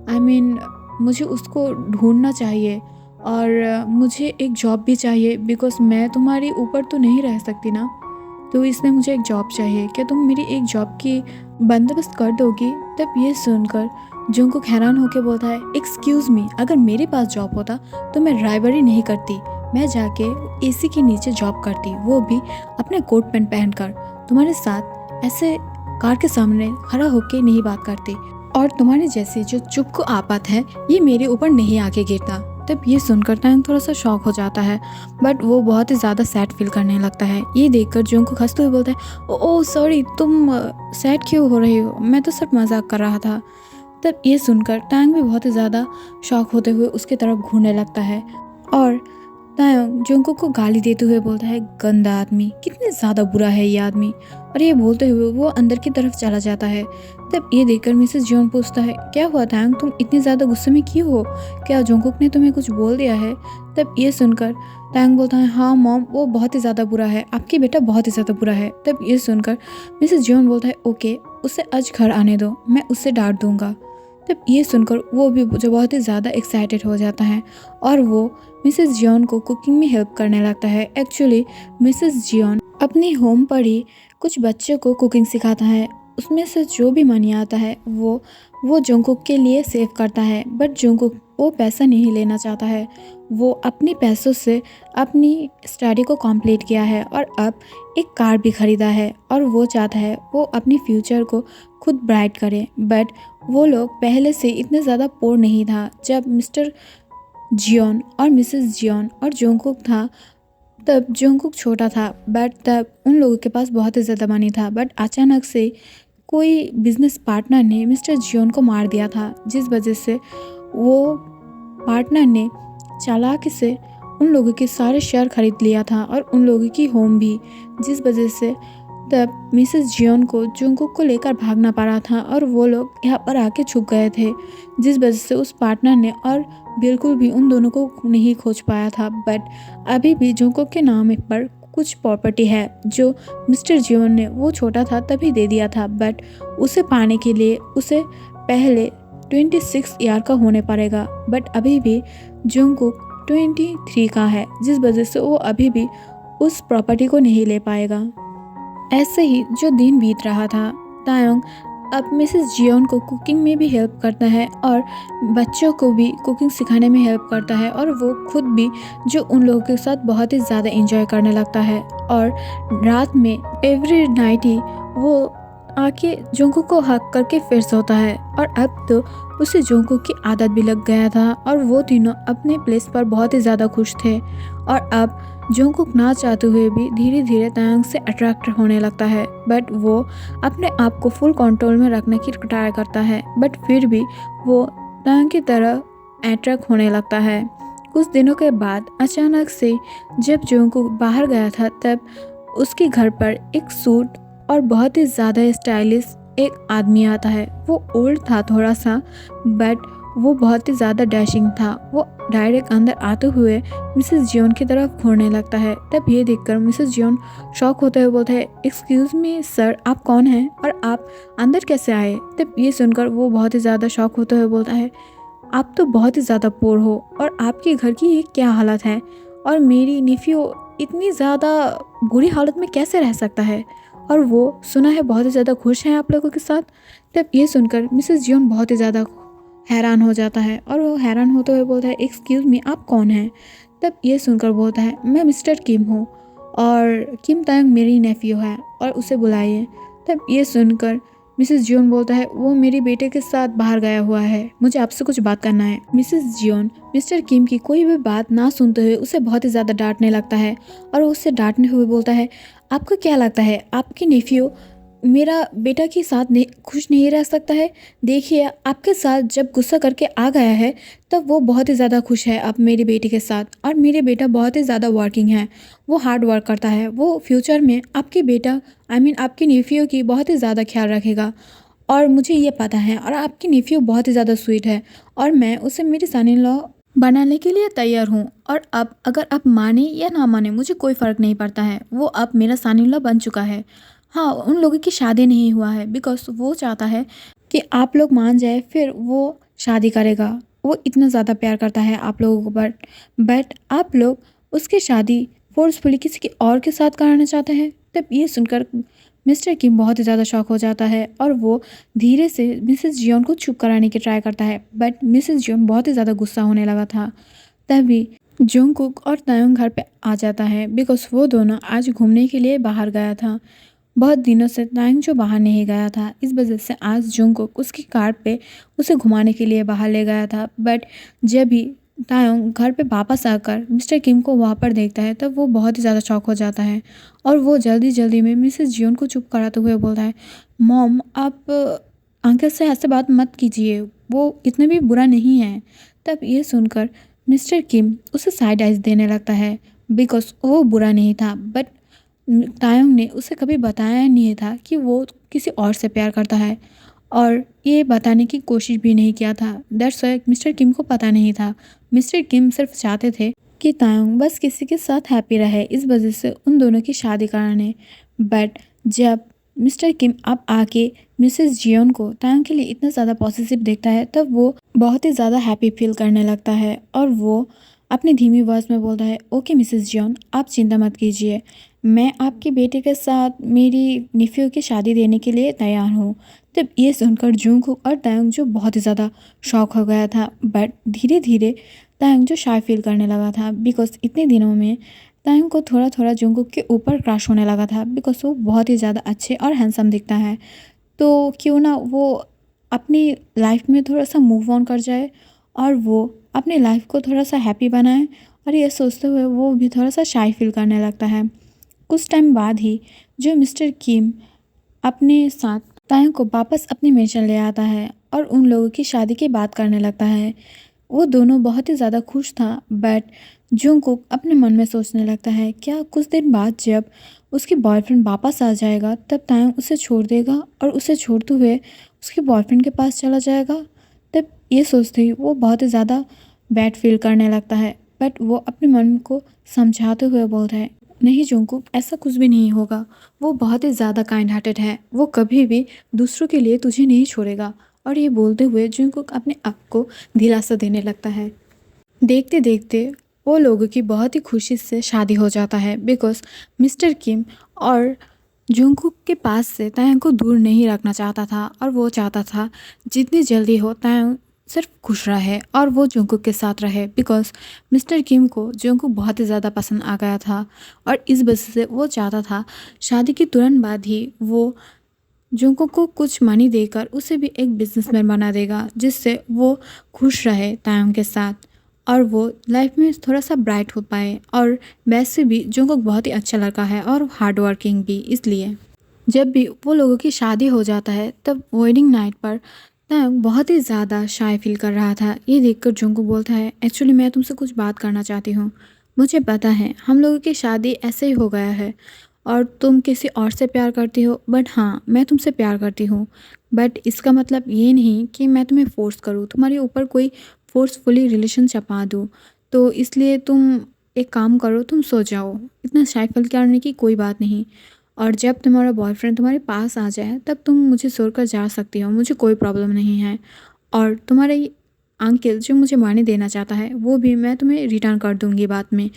आई मीन मुझे उसको ढूंढना चाहिए और मुझे एक जॉब भी चाहिए, बिकॉज मैं तुम्हारी ऊपर तो नहीं रह सकती ना, तो इसलिए मुझे एक जॉब चाहिए, क्या तुम मेरी एक जॉब की बंदोबस्त कर दोगी। तब ये सुनकर जंगकुक हैरान होकर बोलता है, एक्सक्यूज़ मी, अगर मेरे पास जॉब होता तो मैं ड्राइवरी नहीं करती, मैं जाके एसी के नीचे जॉब करती, वो भी अपने कोट पैंट पहनकर, तुम्हारे साथ ऐसे कार के सामने खड़ा होके नहीं बात करती, और तुम्हारे जैसे जो चुप को आफत है ये मेरे ऊपर नहीं आके गिरता। तब ये सुनकर तायुंग थोड़ा सा शॉक हो जाता है, बट वो बहुत ही ज़्यादा सैड फील करने लगता है। ये देखकर जंगकुक हंसते हुए बोलता है, ओह सॉरी, तुम सैड क्यों हो रही हो, मैं तो सिर्फ मजाक कर रहा था। तब ये सुनकर तायुंग भी बहुत ही ज़्यादा शॉक होते हुए उसकी तरफ घूरने लगता है और तायंग जंगकुक को गाली देते हुए बोलता है, गंदा आदमी, कितने ज़्यादा बुरा है ये आदमी। और ये बोलते हुए वो अंदर की तरफ चला जाता है। तब ये देखकर मिसेस जियोन पूछता है, क्या हुआ तायंग, तुम इतने ज़्यादा गुस्से में क्यों हो? क्या जंगकुक ने तुम्हें कुछ बोल दिया है? तब ये सुनकर तायंग बोलता है, हाँ मॉम, वो बहुत ही ज़्यादा बुरा है, आपकी बेटा बहुत ही ज़्यादा बुरा है। तब ये सुनकर मिसेस जियोन बोलता है, ओके, उसे आज घर आने दो, मैं उससे डांट दूंगा। तब ये सुनकर वो भी जो बहुत ही ज़्यादा एक्साइटेड हो जाता है और वो मिसेस जियोन को कुकिंग में हेल्प करने लगता है। एक्चुअली मिसेस जियोन अपने होम पर ही कुछ बच्चों को कुकिंग सिखाता है। उसमें से जो भी मनी आता है वो जंगकुक के लिए सेव करता है, बट जंगकुक वो पैसा नहीं लेना चाहता है। वो अपने पैसों से अपनी स्टडी को कंप्लीट किया है और अब एक कार भी खरीदा है और वो चाहता है वो अपने फ्यूचर को खुद ब्राइट करे। बट वो लोग पहले से इतने ज़्यादा पोर नहीं था। जब मिस्टर जियोन और मिसेस जियोन और जंगकुक था तब जंगकुक छोटा था, बट तब उन लोगों के पास बहुत ही ज़्यादा मनी था। बट अचानक से कोई बिजनेस पार्टनर ने मिस्टर जियोन को मार दिया था, जिस वजह से वो पार्टनर ने चालाकी से उन लोगों के सारे शेयर खरीद लिया था और उन लोगों की होम भी, जिस वजह से तब मिसेस जियोन को जंगकुक को लेकर भागना पड़ा था और वो लोग यहाँ पर आके छुप गए थे, जिस वजह से उस पार्टनर ने और बिल्कुल भी उन दोनों को नहीं खोज पाया था। बट अभी भी जंगकुक के नाम पर कुछ प्रॉपर्टी है जो मिस्टर जियोन ने, वो छोटा था तभी दे दिया था, बट उसे पाने के लिए उसे पहले 26 ईयर का होने पड़ेगा। बट अभी भी जंगकुक 23 का है, जिस वजह से वो अभी भी उस प्रॉपर्टी को नहीं ले पाएगा। ऐसे ही जो दिन बीत रहा था, तायंग अब मिसेस जियोन को कुकिंग में भी हेल्प करता है और बच्चों को भी कुकिंग सिखाने में हेल्प करता है और वो खुद भी जो उन लोगों के साथ बहुत ही ज़्यादा एंजॉय करने लगता है। और रात में एवरी नाइट ही वो आके जंगकुक को हक करके फिर सोता है और अब तो उसे जंगकुक की आदत भी लग गया था और वो तीनों अपने प्लेस पर बहुत ही ज़्यादा खुश थे। और अब जंगकुक ना चाहते हुए भी धीरे धीरे तायंग से अट्रैक्ट होने लगता है, बट वो अपने आप को फुल कंट्रोल में रखने की ट्राई करता है, बट फिर भी वो तायंग की तरह अट्रैक्ट होने लगता है। कुछ दिनों के बाद अचानक से जब जंगकुक बाहर गया था तब उसके घर पर एक सूट और बहुत ही ज़्यादा स्टाइलिश एक आदमी आता है। वो ओल्ड था थोड़ा सा, बट वो बहुत ही ज़्यादा डैशिंग था। वो डायरेक्ट अंदर आते हुए मिसेस जियोन की तरफ घूरने लगता है। तब ये देखकर मिसेस जियोन शॉक होते हुए बोलते हैं, एक्सक्यूज़ मी सर, आप कौन हैं और आप अंदर कैसे आए? तब ये सुनकर वो बहुत ही ज़्यादा शॉक होते हुए बोलता है, आप तो बहुत ही ज़्यादा पोर हो और आपके घर की ये क्या हालत है और मेरी नेफ्यू इतनी ज़्यादा बुरी हालत में कैसे रह सकता है? और वो सुना है बहुत ही ज़्यादा खुश हैं आप लोगों के साथ। तब ये सुनकर मिसेस जियोन बहुत ही ज़्यादा हैरान हो जाता है और वो हैरान होते हुए बोलता है, एक्सक्यूज़ मी, आप कौन हैं? तब ये सुनकर बोलता है, मैं मिस्टर किम हूँ और किम तायंग मेरी नेफ्यू है और उसे बुलाइए। तब ये सुनकर मिसेस जियोन बोलता है, वो मेरे बेटे के साथ बाहर गया हुआ है, मुझे आपसे कुछ बात करना है। मिसेस जियोन मिस्टर किम की कोई भी बात ना सुनते हुए उसे बहुत ही ज़्यादा डांटने लगता है और वो उससे डांटने हुए बोलता है, आपको क्या लगता है आपकी नेफ्यू मेरा बेटा के साथ खुश नहीं रह सकता है? देखिए आपके साथ जब गुस्सा करके आ गया है तब वो बहुत ही ज़्यादा खुश है अब मेरे बेटे के साथ, और मेरे बेटा बहुत ही ज़्यादा वर्किंग है, वो हार्ड वर्क करता है, वो फ्यूचर में आपके बेटा आपके नेफ्यू की बहुत ही ज़्यादा ख्याल रखेगा और मुझे ये पता है। और आपकी नेफ्यू बहुत ही ज़्यादा स्वीट है और मैं उसे मेरी सन इन लॉ बनाने के लिए तैयार हूँ। और अब अगर आप माने या ना माने मुझे कोई फ़र्क नहीं पड़ता है, वो अब मेरा सन इन लॉ बन चुका है। हाँ, उन लोगों की शादी नहीं हुआ है बिकॉज वो चाहता है कि आप लोग मान जाए फिर वो शादी करेगा। वो इतना ज़्यादा प्यार करता है आप लोगों को, बट आप लोग उसकी शादी फोर्सफुली किसी के और के साथ कराना चाहते हैं। तब ये सुनकर मिस्टर किम बहुत ही ज़्यादा शॉक हो जाता है और वो धीरे से मिसेस जियोन को चुप कराने की ट्राई करता है, बट मिसेस जियोन बहुत ही ज़्यादा गुस्सा होने लगा था। तभी जंगकुक और तायंग घर पे आ जाता है बिकॉज वो दोनों आज घूमने के लिए बाहर गया था। बहुत दिनों से तायंग जो बाहर नहीं गया था, इस वजह से आज जंगकुक उसकी कार पे उसे घुमाने के लिए बाहर ले गया था। बट जब भी तायंग घर पे वापस आकर मिस्टर किम को वहाँ पर देखता है तब वो बहुत ही ज़्यादा शॉक हो जाता है और वो जल्दी जल्दी में मिसेस जियोन को चुप कराते हुए बोलता है, मॉम आप अंकल से ऐसे बात मत कीजिए, वो इतने भी बुरा नहीं है। तब ये सुनकर मिस्टर किम उसे साइड आइज देने लगता है बिकॉज वो बुरा नहीं था, बट तायंग ने उसे कभी बताया नहीं था कि वो किसी और से प्यार करता है और ये बताने की कोशिश भी नहीं किया था। दैट्स व्हाई मिस्टर किम को पता नहीं था। मिस्टर किम सिर्फ चाहते थे कि तायंग बस किसी के साथ हैप्पी रहे, इस वजह से उन दोनों की शादी कराने। बट जब मिस्टर किम अब आके मिसेस जियोन को तायंग के लिए इतना ज़्यादा पॉजिटिव देखता है तब वो बहुत ही ज़्यादा हैप्पी फील करने लगता है और वो अपनी धीमी आवाज़ में बोलता है, ओके मिसेस जियोन, आप चिंता मत कीजिए, मैं आपके बेटे के साथ मेरी निफ्यू की शादी देने के लिए तैयार हूँ। तब ये सुनकर जूनकुक और तायंग जो बहुत ही ज़्यादा शॉक हो गया था, बट धीरे धीरे तायंग जो शाय फील करने लगा था बिकॉज इतने दिनों में तायंग को थोड़ा थोड़ा जूनकुक के ऊपर क्रश होने लगा था बिकॉज वो बहुत ही ज़्यादा अच्छे और हैंडसम दिखता है। तो क्यों ना वो अपनी लाइफ में थोड़ा सा मूव ऑन कर जाए और वो अपनी लाइफ को थोड़ा सा हैप्पी बनाए, और ये सोचते हुए वो भी थोड़ा सा शाय फील करने लगता है। कुछ टाइम बाद ही जो मिस्टर किम अपने साथ तायंग को वापस अपनी मेंशन ले आता है और उन लोगों की शादी की बात करने लगता है। वो दोनों बहुत ही ज़्यादा खुश था, बट जूनकुक अपने मन में सोचने लगता है क्या कुछ दिन बाद जब उसकी बॉयफ्रेंड वापस आ जाएगा तब तायंग उसे छोड़ देगा और उसे छोड़ते हुए उसके बॉयफ्रेंड के पास चला जाएगा। तब ये सोचते ही वो बहुत ही ज़्यादा बैड फील करने लगता है, बट वो अपने मन को समझाते हुए बोलता है, नहीं जूनकुक, ऐसा कुछ भी नहीं होगा, वो बहुत ही ज़्यादा काइंड हार्टेड है, वो कभी भी दूसरों के लिए तुझे नहीं छोड़ेगा। और ये बोलते हुए जूनकुक अपने आप को दिलासा देने लगता है। देखते देखते वो लोगों की बहुत ही खुशी से शादी हो जाता है बिकॉज मिस्टर किम और जूनकुक के पास से तायंग को दूर नहीं रखना चाहता था और वो चाहता था जितनी जल्दी हो तायंग सिर्फ खुश रहे और वो जूनकुक के साथ रहे बिकॉज मिस्टर किम को जूनकुक बहुत ही ज़्यादा पसंद आ गया था और इस वजह से वो चाहता था शादी के तुरंत बाद ही वो जूनकुक को कुछ मनी देकर उसे भी एक बिजनेसमैन बना देगा जिससे वो खुश रहे तायंग के साथ और वो लाइफ में थोड़ा सा ब्राइट हो पाए। और वैसे भी जूनकुक बहुत ही अच्छा लड़का है और हार्ड वर्किंग भी, इसलिए जब भी वो लोगों की शादी हो जाता है तब वेडिंग नाइट पर तायंग बहुत ही ज़्यादा शाय फील कर रहा था। ये देखकर जूनकुक बोलता है, एक्चुअली मैं तुमसे कुछ बात करना चाहती हूँ। मुझे पता है हम लोगों की शादी ऐसे ही हो गया है और तुम किसी और से प्यार करती हो, बट हाँ मैं तुमसे प्यार करती हूँ, बट इसका मतलब ये नहीं कि मैं तुम्हें फ़ोर्स करूँ, तुम्हारे ऊपर कोई फ़ोर्सफुली रिलेशन चपा दूँ। तो इसलिए तुम एक काम करो, तुम सो जाओ, इतना शाय फील करने की कोई बात नहीं, और जब तुम्हारा बॉयफ्रेंड तुम्हारे पास आ जाए तब तुम मुझे छोड़कर जा सकती हो, मुझे कोई प्रॉब्लम नहीं है। और तुम्हारे अंकल जो मुझे मनी देना चाहता है वो भी मैं तुम्हें रिटर्न कर दूंगी बाद में,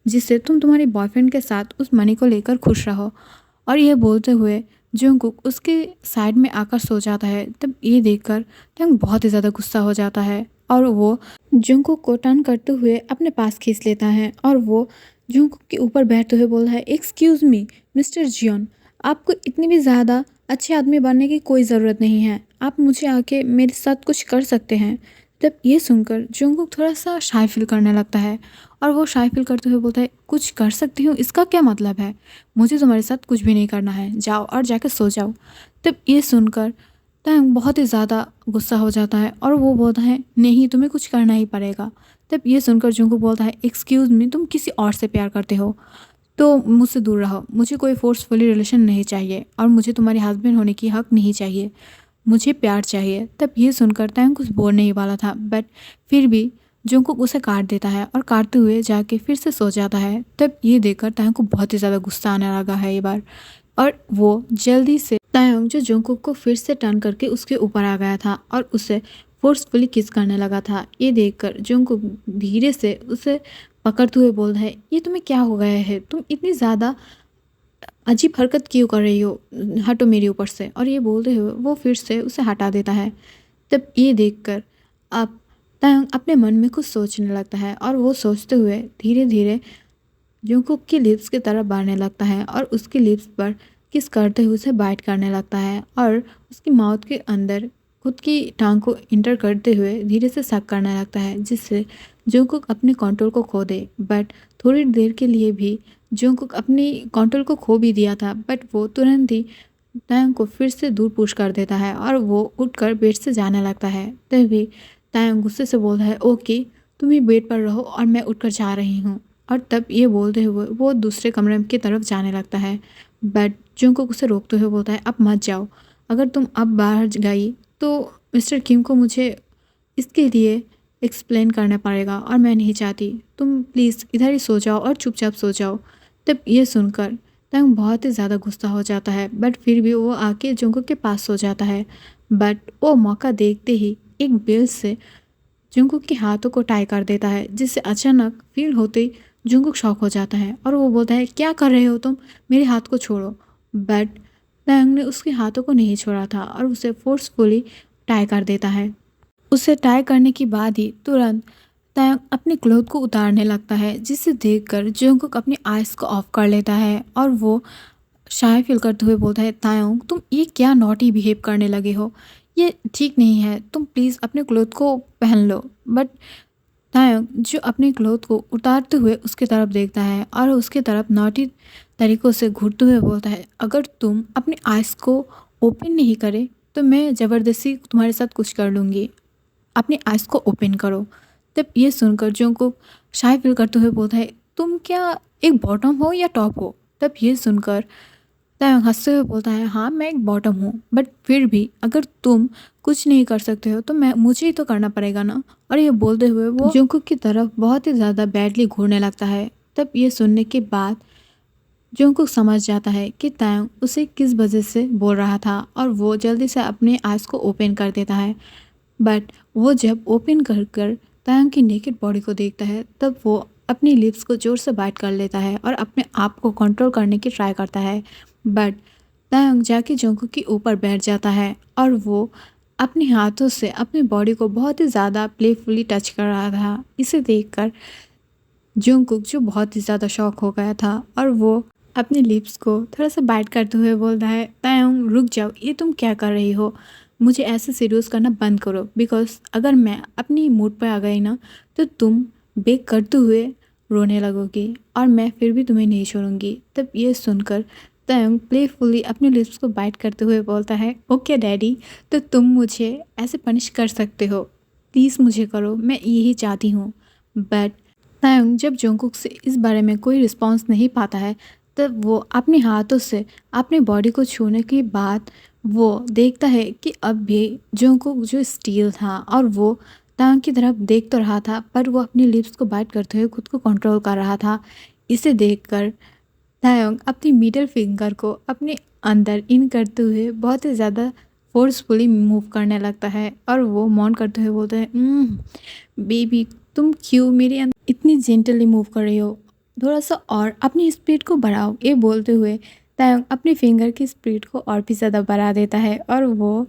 जिससे तुम तुम्हारे बॉयफ्रेंड के साथ उस मनी को लेकर खुश रहो। और ये बोलते हुए जंगकुक उसके साइड में आकर सो जाता है। तब ये देखकर टंग बहुत ही ज़्यादा गुस्सा हो जाता है और वो जंगकुक को टर्न करते हुए अपने पास खींच लेता है और वो जंगकुक के ऊपर बैठते हुए बोलता है, एक्सक्यूज़ मी मिस्टर जियोन, आपको इतनी भी ज़्यादा अच्छे आदमी बनने की कोई ज़रूरत नहीं है, आप मुझे आके मेरे साथ कुछ कर सकते हैं। तब ये सुनकर जंगकुक थोड़ा सा शाय फील करने लगता है और वो शाय फील करते हुए बोलता है, कुछ कर सकती हूँ इसका क्या मतलब है, मुझे तुम्हारे साथ कुछ भी नहीं करना है, जाओ और जाकर सो जाओ। तब ये सुनकर तंग बहुत ही ज़्यादा गुस्सा हो जाता है और वो बोलता है, नहीं तुम्हें कुछ करना ही पड़ेगा। तब ये सुनकर जंगकुक बोलता है, एक्सक्यूज़ मी, तुम किसी और से प्यार करते हो तो मुझसे दूर रहो, मुझे कोई फोर्सफुली रिलेशन नहीं चाहिए और मुझे तुम्हारे हस्बैंड होने की हक नहीं चाहिए, मुझे प्यार चाहिए। तब ये सुनकर तंग कुछ बोलने ही वाला था, बट फिर भी जंगकुक उसे काट देता है और काटते हुए जाके फिर से सो जाता है। तब ये देखकर तायंग को बहुत ही ज़्यादा गुस्सा आने लगा है ये बार, और वो जल्दी से तायंग जो जंगकुक को फिर से टर्न करके उसके ऊपर आ गया था और उसे फोर्सफुली किस करने लगा था। ये देखकर जंगकुक धीरे से उसे पकड़ते हुए बोलता है, ये तुम्हें क्या हो गया है, तुम इतनी ज़्यादा अजीब हरकत क्यों कर रही हो, हटो मेरे ऊपर से। और ये बोलते हुए वो फिर से उसे हटा देता है। तब ये देखकर अब तंग अपने मन में कुछ सोचने लगता है और वो सोचते हुए धीरे धीरे जंगकुक की लिप्स की तरफ बढ़ने लगता है और उसकी लिप्स पर किस करते हुए उसे बाइट करने लगता है और उसकी माउथ के अंदर खुद की टांग को इंटर करते हुए धीरे से सक करने लगता है, जिससे जंगकुक अपने कंट्रोल को खो दे। बट थोड़ी देर के लिए भी जंगकुक अपनी कंट्रोल को खो भी दिया था, बट वो तुरंत ही तायंग को फिर से दूर पुश कर देता है और वो उठकर बेड से जाने लगता है। तभी तायंग गुस्से से बोलता है, ओके तुम ही बेड पर रहो और मैं उठकर जा रही हूँ। और तब ये बोलते हुए वो दूसरे कमरे की तरफ जाने लगता है, बट जंगकुक उसे रोकते हुए बोलता है, अब मत जाओ। अगर तुम अब बाहर गई तो मिस्टर किम को मुझे इसके लिए एक्सप्लेन करना पड़ेगा और मैं नहीं चाहती। तुम प्लीज़ इधर ही सो जाओ और चुपचाप सो जाओ। तब ये सुनकर तंग बहुत ही ज़्यादा गुस्सा हो जाता है, बट फिर भी वो आके जंगकुक के पास सो जाता है। बट वो मौका देखते ही एक बेल से जंगकुक के हाथों को टाई कर देता है, जिससे अचानक फील होते ही जंगकुक शॉक हो जाता है और वो बोलता है, क्या कर रहे हो तुम, मेरे हाथ को छोड़ो। बट तंग ने उसके हाथों को नहीं छोड़ा था और उसे फोर्सफुली टाई कर देता है। उसे टाई करने के बाद ही तुरंत तयंग अपने क्लोथ को उतारने लगता है, जिसे देखकर जंगकुक अपनी आइज़ को ऑफ कर लेता है और वो शाय फील करते हुए बोलता है, तायोंग तुम ये क्या नॉटी बिहेव करने लगे हो, ये ठीक नहीं है, तुम प्लीज़ अपने क्लोथ को पहन लो। बट तायोंग जो अपने क्लोथ को उतारते हुए उसकी तरफ देखता है और उसकी तरफ नॉटी तरीक़ों से घूरते हुए बोलता है, अगर तुम अपनी आइज़ को ओपन नहीं करे तो मैं ज़बरदस्ती तुम्हारे साथ कुछ कर लूँगी, अपनी आइज़ को ओपन करो। तब ये सुनकर जंगकुक शाय फील करते हुए बोलता है, तुम क्या एक बॉटम हो या टॉप हो। तब ये सुनकर तायंग हंसते हुए बोलता है, हाँ मैं एक बॉटम हूँ, बट फिर भी अगर तुम कुछ नहीं कर सकते हो तो मैं मुझे ही तो करना पड़ेगा ना। और ये बोलते हुए वो जंगकुक की तरफ बहुत ही ज़्यादा बैडली घूरने लगता है। तब ये सुनने के बाद जंगकुक समझ जाता है कि तायंग उसे किस वजह से बोल रहा था और वो जल्दी से अपने आइज़ को ओपन कर देता है। बट वो जब ओपन कर कर तायंग की नेकेड बॉडी को देखता है, तब वो अपनी लिप्स को ज़ोर से बाइट कर लेता है और अपने आप को कंट्रोल करने की ट्राई करता है। बट तायंग जाके जंगकुक के ऊपर बैठ जाता है और वो अपने हाथों से अपनी बॉडी को बहुत ही ज़्यादा प्लेफुली टच कर रहा था। इसे देखकर जंगकुक जो बहुत ही ज़्यादा शॉक हो गया था और वो अपने लिप्स को थोड़ा सा बाइट करते हुए बोलता है, तायंग रुक जाओ, ये तुम क्या कर रही हो, मुझे ऐसे सीरियस करना बंद करो, बिकॉज अगर मैं अपनी मूड पर आ गई ना तो तुम बेक करते हुए रोने लगोगी और मैं फिर भी तुम्हें नहीं छोड़ूंगी। तब ये सुनकर तायंग प्लेफुली अपने लिप्स को बाइट करते हुए बोलता है, ओके डैडी, तो तुम मुझे ऐसे पनिश कर सकते हो, प्लीज़ मुझे करो, मैं यही चाहती हूँ। बट तायंग जब जंगकुक से इस बारे में कोई रिस्पॉन्स नहीं पाता है, तब वो अपने हाथों से अपनी बॉडी को छूने के बाद वो देखता है कि अब भी जंगकुक जो स्टील था और वो तांग की तरफ देख तो रहा था, पर वो अपनी लिप्स को बाइट करते हुए खुद को कंट्रोल कर रहा था। इसे देखकर तायंग अपनी मिडिल फिंगर को अपने अंदर इन करते हुए बहुत ही ज़्यादा फोर्सफुली मूव करने लगता है और वो मौन करते हुए बोलते हैं, बेबी तुम क्यों मेरे अंदर इतनी जेंटली मूव कर रही हो, थोड़ा सा और अपनी स्पीड को बढ़ाओ। ये बोलते हुए तायंग अपनी फिंगर की स्पीड को और भी ज़्यादा बढ़ा देता है और वो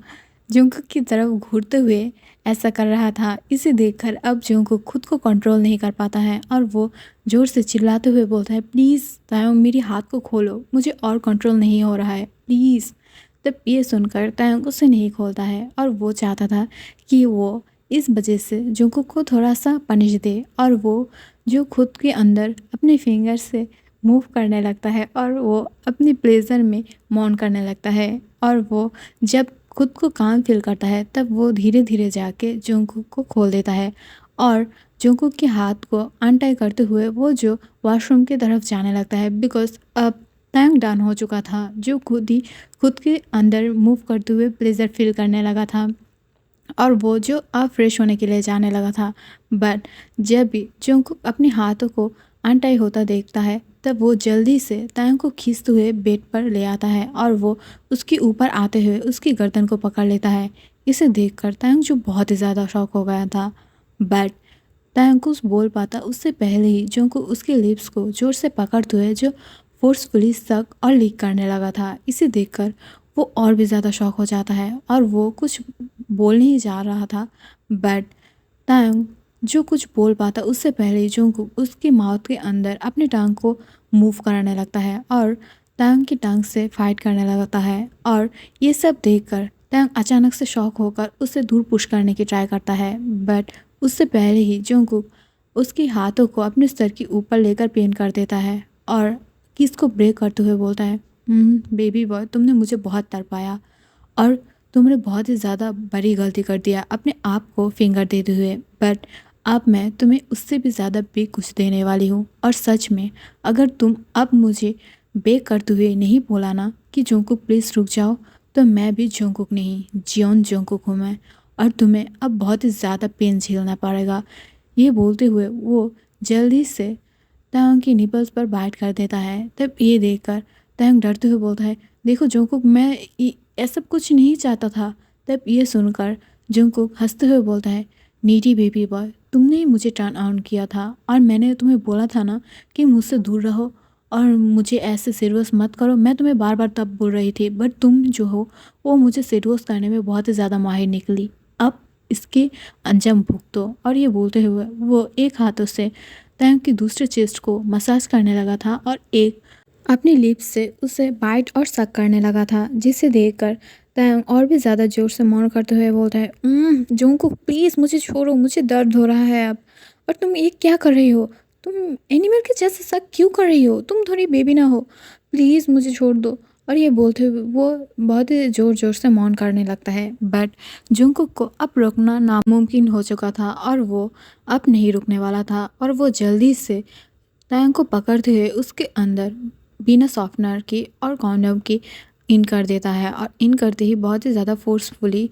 जंगकुक की तरफ घूरते हुए ऐसा कर रहा था। इसे देखकर अब जंगकुक खुद को कंट्रोल नहीं कर पाता है और वो ज़ोर से चिल्लाते हुए बोलता है, प्लीज़ तायंग मेरे हाथ को खोलो, मुझे और कंट्रोल नहीं हो रहा है, प्लीज़। तब ये सुनकर तायंग उसे नहीं खोलता है और वो चाहता था कि वो इस वजह से जंगकुक को थोड़ा सा पनिश दे और वो जो खुद के अंदर अपने फिंगर से मूव करने लगता है और वो अपनी प्लेजर में मौन करने लगता है। और वो जब खुद को काम फील करता है तब वो धीरे धीरे जाके जंगकुक को खोल देता है और जंगकुक के हाथ को अनटाई करते हुए वो जो वॉशरूम की तरफ जाने लगता है, बिकॉज अब तायंग डाउन हो चुका था, जो खुद के अंदर मूव करते हुए प्लेजर फील करने लगा था और वो जो अब फ्रेश होने के लिए जाने लगा था। बट जब भी जंगकुक अपने हाथों को अनटाई होता देखता है, तब वो जल्दी से तायंग को खींचते हुए बेड पर ले आता है और वो उसके ऊपर आते हुए उसकी गर्दन को पकड़ लेता है। इसे देखकर तायंग जो बहुत ही ज़्यादा शॉक हो गया था, बट तायंग कुछ बोल पाता उससे पहले ही जंगकुक उसके लिप्स को जोर से पकड़ते हुए जो फोर्सफुली सक और लीक करने लगा था। इसे देखकर वो और भी ज़्यादा शॉक हो जाता है और वो कुछ बोल नहीं जा रहा था, बट तायंग जो कुछ बोल पाता उससे पहले ही जंगकुक उसकी माउथ के अंदर अपनी टांग को मूव कराने लगता है और तायंग की टांग से फाइट करने लगता है। और ये सब देखकर तायंग अचानक से शॉक होकर उसे दूर पुश करने की ट्राई करता है, बट उससे पहले ही जंगकुक उसके हाथों को अपने सर के ऊपर लेकर पेन कर देता है और किस को ब्रेक करते हुए बोलता है, बेबी बॉय तुमने मुझे बहुत तड़पाया और तुमने बहुत ही ज़्यादा बड़ी गलती कर दिया अपने आप को फिंगर देते हुए, बट अब मैं तुम्हें उससे भी ज़्यादा बेक कुछ देने वाली हूँ। और सच में अगर तुम अब मुझे बेक करते हुए नहीं बोला ना कि जोंगकुक प्लीज़ रुक जाओ, तो मैं भी जोंगकुक नहीं, जियोन जोंगकुक हूँ मैं। और तुम्हें अब बहुत ही ज़्यादा पेन झेलना पड़ेगा। ये बोलते हुए वो जल्दी से तायोंग की निपल्स पर बाइट कर देता है। तब ये देखकर तायोंग डरते हुए बोलता है, देखो जोंगकुक, मैं ऐसा कुछ नहीं चाहता था। तब ये सुनकर जोंगकुक हंसते हुए बोलता है, नीडी बेबी बॉय, तुमने ही मुझे टर्न ऑन किया था और मैंने तुम्हें बोला था ना कि मुझसे दूर रहो और मुझे ऐसे सीरियस मत करो। मैं तुम्हें बार बार तब बोल रही थी, बट तुम जो हो वो मुझे सीरियस करने में बहुत ही ज़्यादा माहिर निकली। अब इसके अंजाम भुगतो। और ये बोलते हुए वो एक हाथों से तायोंग की दूसरे चेस्ट को मसाज करने लगा था और एक अपनी लिप्स से उसे बाइट और सक करने लगा था, जिसे देखकर तायोंग और भी ज़्यादा जोर से मौन करते हुए बोलता है, जोंगकुक प्लीज़ मुझे छोड़ो, मुझे दर्द हो रहा है अब। और तुम ये क्या कर रही हो? तुम एनिमल के जैसे सक क्यों कर रही हो? तुम थोड़ी बेबी ना हो, प्लीज़ मुझे छोड़ दो। और ये बोलते हुए वो बहुत ही ज़ोर ज़ोर से मौन करने लगता है। बट जोंगकुक को अब रोकना नामुमकिन हो चुका था और वो अब नहीं रुकने वाला था। और वो जल्दी से तायोंग को पकड़ते हुए उसके अंदर बिना सॉफ्टनर की और कॉन्डम की इन कर देता है। और इन करते ही बहुत ही ज़्यादा फोर्सफुली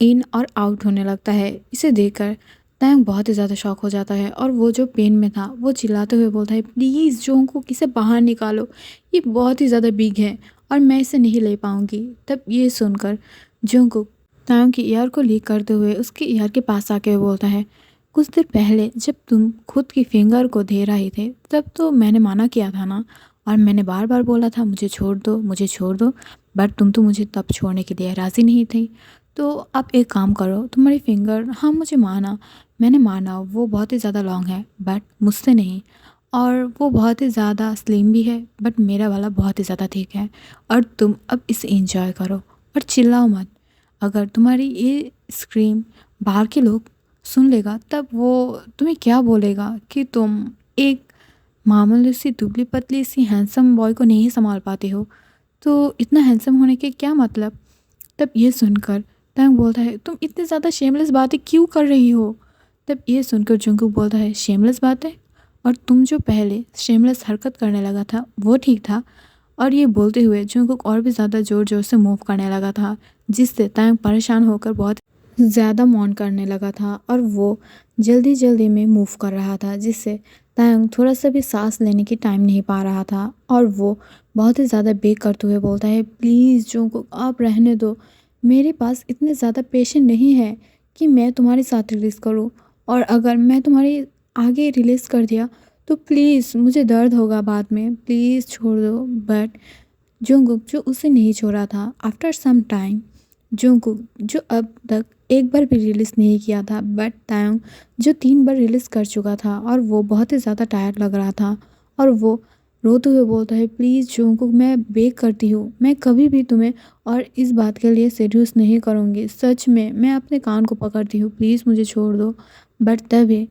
इन और आउट होने लगता है। इसे देखकर तायोंग बहुत ही ज़्यादा शॉक हो जाता है और वो जो पेन में था वो चिल्लाते हुए बोलता है, प्लीज़ जोंगकुक इसे बाहर निकालो, ये बहुत ही ज़्यादा बिग है और मैं इसे नहीं ले पाऊँगी। तब ये सुनकर जोंगकुक तायोंग की ईयर को लीक करते हुए उसके ईयर के पास आके बोलता है, कुछ देर पहले जब तुम खुद की फिंगर को दे रहे थे तब तो मैंने माना किया था ना, और मैंने बार बार बोला था मुझे छोड़ दो, मुझे छोड़ दो, बट तुम तो मुझे तब छोड़ने के लिए राज़ी नहीं थी। तो अब एक काम करो, तुम्हारी फिंगर, हाँ मुझे माना, मैंने माना वो बहुत ही ज़्यादा लॉन्ग है बट मुझसे नहीं, और वो बहुत ही ज़्यादा स्लिम भी है बट मेरा वाला बहुत ही ज़्यादा ठीक है। और तुम अब इसे इंजॉय करो और चिल्लाओ मत। अगर तुम्हारी ये स्क्रीम बाहर के लोग सुन लेगा तब वो तुम्हें क्या बोलेगा कि तुम एक मामूली सी दुबली पतली सी हैंडसम बॉय को नहीं संभाल पाते हो, तो इतना हैंडसम होने के क्या मतलब। तब ये सुनकर तायोंग बोलता है, तुम इतनी ज़्यादा शेमलेस बातें क्यों कर रही हो? तब ये सुनकर जुंगकुक बोलता है, शेमलेस बातें? और तुम जो पहले शेमलेस हरकत करने लगा था वो ठीक था? और ये बोलते हुए जुंगकुक और भी ज़्यादा ज़ोर ज़ोर से मूव करने लगा था, जिससे तायोंग परेशान होकर बहुत ज़्यादा मौन करने लगा था और वो जल्दी जल्दी में मूव कर रहा था, जिससे तायोंग थोड़ा सा भी सांस लेने की टाइम नहीं पा रहा था। और वो बहुत ही ज़्यादा बेग करते हुए बोलता है, प्लीज़ जोंगकुक आप रहने दो, मेरे पास इतने ज़्यादा पेशेंस नहीं है कि मैं तुम्हारे साथ रिलीज़ करूँ, और अगर मैं तुम्हारी आगे रिलीज़ कर दिया तो प्लीज़ मुझे दर्द होगा बाद में, प्लीज़ छोड़ दो। बट जोंगकुक जो उसे नहीं छोड़ा था, आफ्टर सम टाइम जोंगकुक जो अब तक एक बार भी रिलीज़ नहीं किया था, बट तायोंग जो 3 बार रिलीज़ कर चुका था, और वो बहुत ही ज़्यादा टायर्ड लग रहा था। और वो रोते हुए बोलता है, प्लीज़ जोंगकुक मैं बेग करती हूँ, मैं कभी भी तुम्हें और इस बात के लिए सीरियस नहीं करूँगी, सच में मैं अपने कान को पकड़ती हूँ, प्लीज़ मुझे छोड़ दो। बट तभी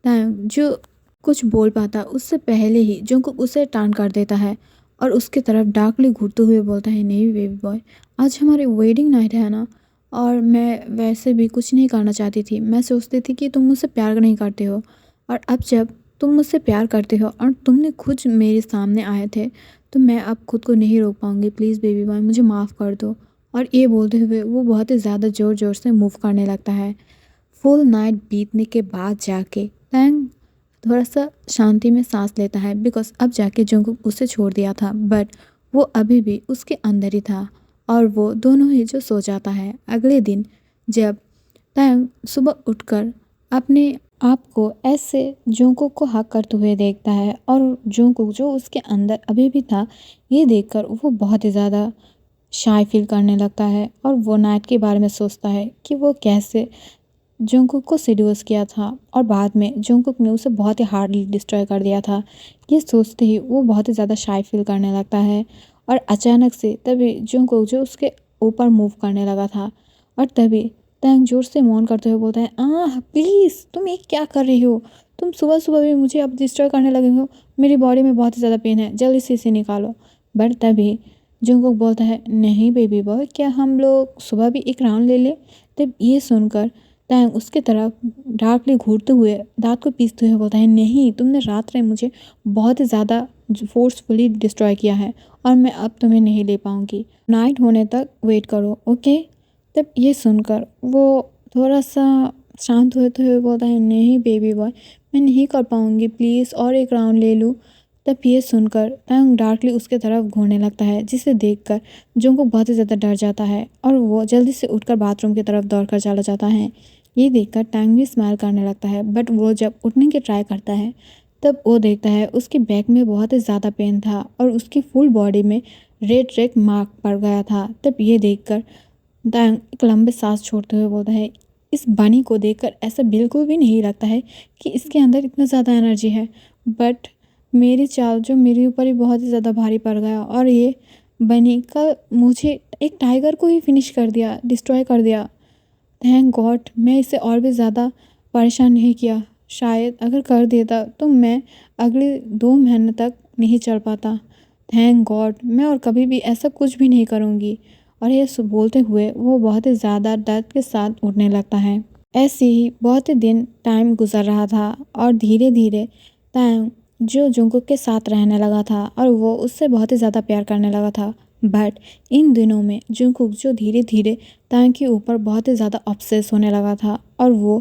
तायोंग जो कुछ बोल पाता उससे पहले ही जोंगकुक उसे टान कर देता है और उसकी तरफ डार्कली घूरते हुए बोलता है, नहीं बेबी बॉय, आज हमारी वेडिंग नाइट है ना, और मैं वैसे भी कुछ नहीं करना चाहती थी, मैं सोचती थी कि तुम मुझसे प्यार नहीं करते हो, और अब जब तुम मुझसे प्यार करते हो और तुमने खुद मेरे सामने आए थे, तो मैं अब खुद को नहीं रोक पाऊँगी, प्लीज़ बेबी बॉय मुझे माफ़ कर दो। और ये बोलते हुए वो बहुत ही ज़्यादा ज़ोर ज़ोर से मूव करने लगता है। फुल नाइट बीतने के बाद जाके टैंग थोड़ा सा शांति में सांस लेता है, बिकॉज अब जाके जंगकुक उसे छोड़ दिया था, बट वो अभी भी उसके अंदर ही था। और वो दोनों ही जो सो जाता है। अगले दिन जब टैंग सुबह उठकर अपने आप को ऐसे जोंकुक को हक करते हुए देखता है, और जोंकुक जो उसके अंदर अभी भी था, ये देखकर वो बहुत ही ज़्यादा शाय फील करने लगता है, और वो नाइट के बारे में सोचता है कि वो कैसे जंगकुक को सेड्यूस किया था और बाद में जंगकुक ने उसे बहुत ही हार्डली डिस्ट्रॉय कर दिया था। ये सोचते ही वो बहुत ही ज़्यादा शाय फील करने लगता है, और अचानक से तभी जंगकुक जो उसके ऊपर मूव करने लगा था, और तभी टैंग जोर से मौन करते हुए बोलता है, प्लीज़ तुम ये क्या कर रही हो? तुम सुबह सुबह भी मुझे अब डिस्ट्रॉय करने लगे हो, मेरी बॉडी में बहुत ही ज़्यादा पेन है, जल्दी से इसे निकालो। बट तभी जंगकुक बोलता है, नहीं बेबी बॉय, क्या हम लोग सुबह भी एक राउंड ले लें? तब ये सुनकर टैंग उसके तरफ डार्कली घूरते हुए दांत को पीसते हुए बोलता है, नहीं, तुमने रात में मुझे बहुत ही ज़्यादा फोर्सफुली डिस्ट्रॉय किया है और मैं अब तुम्हें नहीं ले पाऊँगी। नाइट होने तक वेट करो, ओके। तब ये सुनकर वो थोड़ा सा शांत होते हुए बोलता है, नहीं बेबी बॉय, मैं नहीं कर पाऊँगी, प्लीज़ और एक राउंड ले लूँ। तब ये सुनकर टैंग डार्कली उसके तरफ घूरने लगता है, जिसे देखकर जंगकुक बहुत ही ज़्यादा डर जाता है और वो जल्दी से उठकर बाथरूम की तरफ दौड़कर चला जाता है। ये देखकर टैंग भी स्माइल करने लगता है, बट वो जब उठने की ट्राई करता है तब वो देखता है उसके बैक में बहुत ही ज़्यादा पेन था और उसकी फुल बॉडी में रेड मार्क पड़ गया था। तब ये देखकर टैंग एक लंबे सांस छोड़ते हुए बोलता है, इस बनी को देखकर ऐसा बिल्कुल भी नहीं लगता है कि इसके अंदर इतना ज़्यादा एनर्जी है, बट मेरी चाल जो मेरे ऊपर ही बहुत ही ज़्यादा भारी पड़ गया और ये बनी का मुझे एक टाइगर को ही फिनिश कर दिया, डिस्ट्रॉय कर दिया। थैंक गॉड मैं इसे और भी ज़्यादा परेशान नहीं किया। शायद अगर कर देता तो मैं अगले 2 महीने तक नहीं चल पाता। थैंक गॉड मैं और कभी भी ऐसा कुछ भी नहीं करूँगी। और ये सब बोलते हुए वो बहुत ही ज़्यादा दर्द के साथ उठने लगता है। ऐसे ही बहुत ही दिन टाइम गुजर रहा था और धीरे धीरे टैंग जो जंगकुक के साथ रहने लगा था और वो उससे बहुत ही ज़्यादा प्यार करने लगा था। बट इन दिनों में जंगकुक जो धीरे धीरे टैंग के ऊपर बहुत ही ज़्यादा ऑब्सेस होने लगा था और वो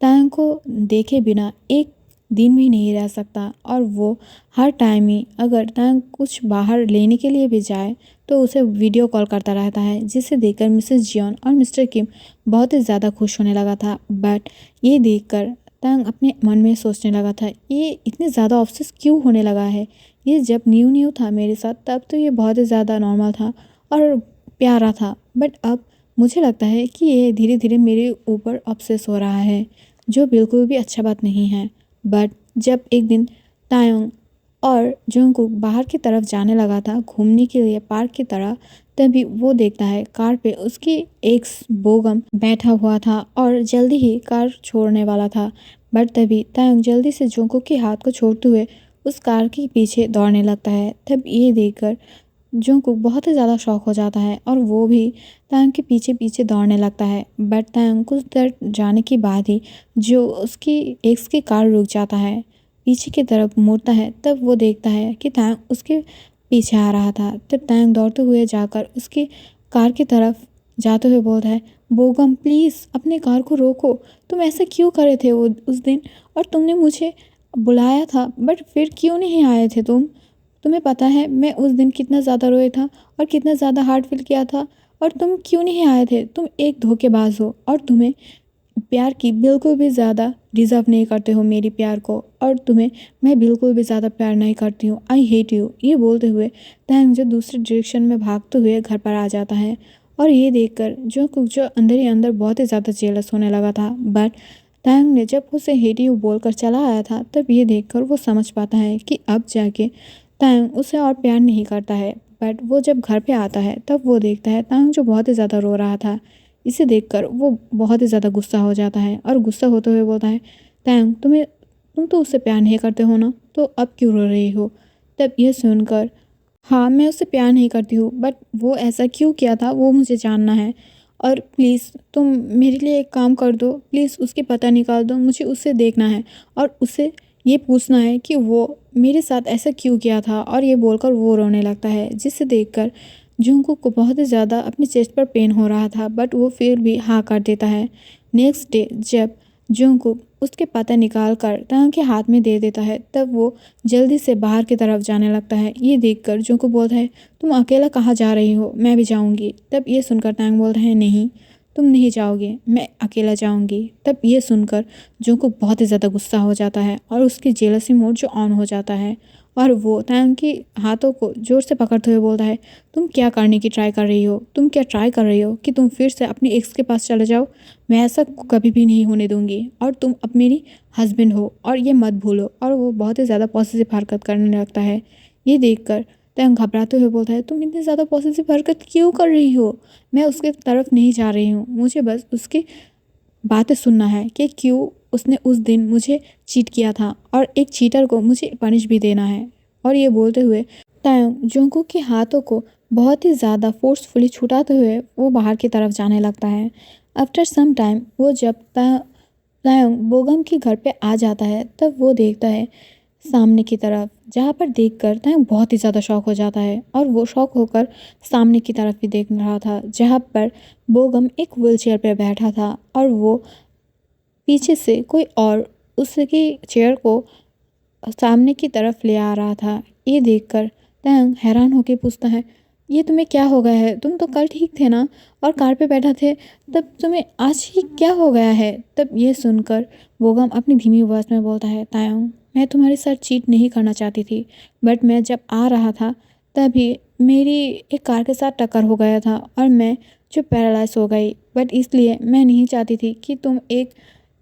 टैंग को देखे बिना एक दिन भी नहीं रह सकता और वो हर टाइम ही अगर टैंग कुछ बाहर लेने के लिए भी जाए तो उसे वीडियो कॉल करता रहता है, जिसे देखकर मिसेस जियोन और मिस्टर किम बहुत ही ज़्यादा खुश होने लगा था। बट ये देखकर टैंग अपने मन में सोचने लगा था, ये इतने ज़्यादा ऑब्सेस क्यों होने लगा है। ये जब न्यू न्यू था मेरे साथ तब तो ये बहुत ही ज़्यादा नॉर्मल था और प्यारा था, बट अब मुझे लगता है कि ये धीरे धीरे मेरे ऊपर ऑब्सेस हो रहा है, जो बिल्कुल भी अच्छा बात नहीं है। बट जब एक दिन तायोंग और जंगकुक बाहर की तरफ जाने लगा था घूमने के लिए पार्क की तरह, तभी वो देखता है कार पे उसकी एक्स बोगम बैठा हुआ था और जल्दी ही कार छोड़ने वाला था। बट तभी तायोंग जल्दी से जंगकुक के हाथ को छोड़ते हुए उस कार के पीछे दौड़ने लगता है। तब ये देखकर जंगकुक बहुत ही ज़्यादा शॉक हो जाता है और वो भी तायोंग के पीछे पीछे दौड़ने लगता है। बट तायोंग कुछ देर जाने के बाद ही जो उसकी एक्स की कार रुक जाता है, पीछे की तरफ मुड़ता है, तब वो देखता है कि तायोंग उसके पीछे आ रहा था। तब तायोंग दौड़ते हुए जाकर उसकी कार की तरफ जाते हुए बोलता है, बोगम प्लीज़ अपने कार को रोको, तुम ऐसा क्यों करे थे वो उस दिन, और तुमने मुझे बुलाया था बट फिर क्यों नहीं आए थे तुम। तुम्हें पता है मैं उस दिन कितना ज़्यादा रोया था और कितना ज़्यादा हार्ड फील किया था, और तुम क्यों नहीं आए थे। तुम एक धोखेबाज हो और तुम्हें प्यार की बिल्कुल भी ज़्यादा डिज़र्व नहीं करते हो मेरी प्यार को, और तुम्हें मैं बिल्कुल भी ज़्यादा प्यार नहीं करती हूँ, आई हेट यू। ये बोलते हुए टैंग जो दूसरे डायरेक्शन में भागते हुए घर पर आ जाता है और ये देखकर जो अंदर ही अंदर बहुत ही ज़्यादा जेलस होने लगा था। बट टैंग ने जब उसे हेट यू बोलकर चला आया था तब ये देखकर वो समझ पाता है कि अब जाके टैंग उसे और प्यार नहीं करता है। बट वो जब घर पे आता है तब वो देखता है टैंग जो बहुत ही ज़्यादा रो रहा था। इसे देखकर वो बहुत ही ज़्यादा गुस्सा हो जाता है और गुस्सा होते हुए बोलता है, टैंग तुम तो उससे प्यार नहीं करते हो ना, तो अब क्यों रो रही हो। तब ये सुनकर, हाँ मैं उससे प्यार नहीं करती हूँ, बट वो ऐसा क्यों किया था वो मुझे जानना है, और प्लीज़ तुम मेरे लिए एक काम कर दो, प्लीज़ उसके पता निकाल दो, मुझे उससे देखना है और उससे ये पूछना है कि वो मेरे साथ ऐसा क्यों किया था। और ये बोलकर वो रोने लगता है, जिसे देखकर जंगकुक को बहुत ही ज़्यादा अपने चेस्ट पर पेन हो रहा था, बट वो फिर भी हाँ कर देता है। नेक्स्ट डे जब जंगकुक उसके पता निकाल कर टैंग के हाथ में दे देता है तब वो जल्दी से बाहर की तरफ जाने लगता है। ये देखकर जंगकुक बोलता है, तुम अकेला कहाँ जा रही हो, मैं भी जाऊँगी। तब ये सुनकर टैंग बोलता है, नहीं तुम नहीं जाओगे, मैं अकेला जाऊँगी। तब ये सुनकर जंगकुक बहुत ही ज़्यादा गुस्सा हो जाता है और उसकी जेलसी मोड जो ऑन हो जाता है और वो टैंग के हाथों को ज़ोर से पकड़ते हुए बोलता है, तुम क्या करने की ट्राई कर रही हो, तुम क्या ट्राई कर रही हो कि तुम फिर से अपनी एक्स के पास चले जाओ। मैं ऐसा कभी भी नहीं होने दूंगी और तुम अब मेरी हस्बैंड हो और ये मत भूलो। और वो बहुत ही ज़्यादा पॉजिटिव हरकत करने लगता है। ये देखकर टैंग घबराते हुए बोलता है, तुम इतनी ज़्यादा पॉजिटिव हरकत क्यों कर रही हो, मैं उसके तरफ नहीं जा रही हूँ, मुझे बस उसकी बातें सुनना है कि क्यों उसने उस दिन मुझे चीट किया था और एक चीटर को मुझे पनिश भी देना है। और ये बोलते हुए तायोंग जंगकुक के हाथों को बहुत ही ज़्यादा फोर्सफुली छुटाते हुए वो बाहर की तरफ जाने लगता है। आफ्टर सम टाइम वो जब तायंग बोगम के घर पे आ जाता है तब वो देखता है सामने की तरफ, जहाँ पर देखकर तायंग बहुत ही ज़्यादा शॉक हो जाता है और वो शॉक होकर सामने की तरफ भी देख रहा था, जहाँ पर बोगम एक व्हीलचेयर पर बैठा था और वो पीछे से कोई और उसकी चेयर को सामने की तरफ ले आ रहा था। ये देखकर तायंग हैरान होकर पूछता है, ये तुम्हें क्या हो गया है? तुम तो कल ठीक थे ना और कार पे बैठा थे, तब तुम्हें आज ही क्या हो गया है? तब ये सुनकर बोगम अपनी धीमी आवाज़ में बोलता है, तायंग मैं तुम्हारे साथ चीट नहीं करना चाहती थी, बट मैं जब आ रहा था तभी मेरी एक कार के साथ टक्कर हो गया था और मैं जो पैरालाइज हो गई, बट इसलिए मैं नहीं चाहती थी कि तुम एक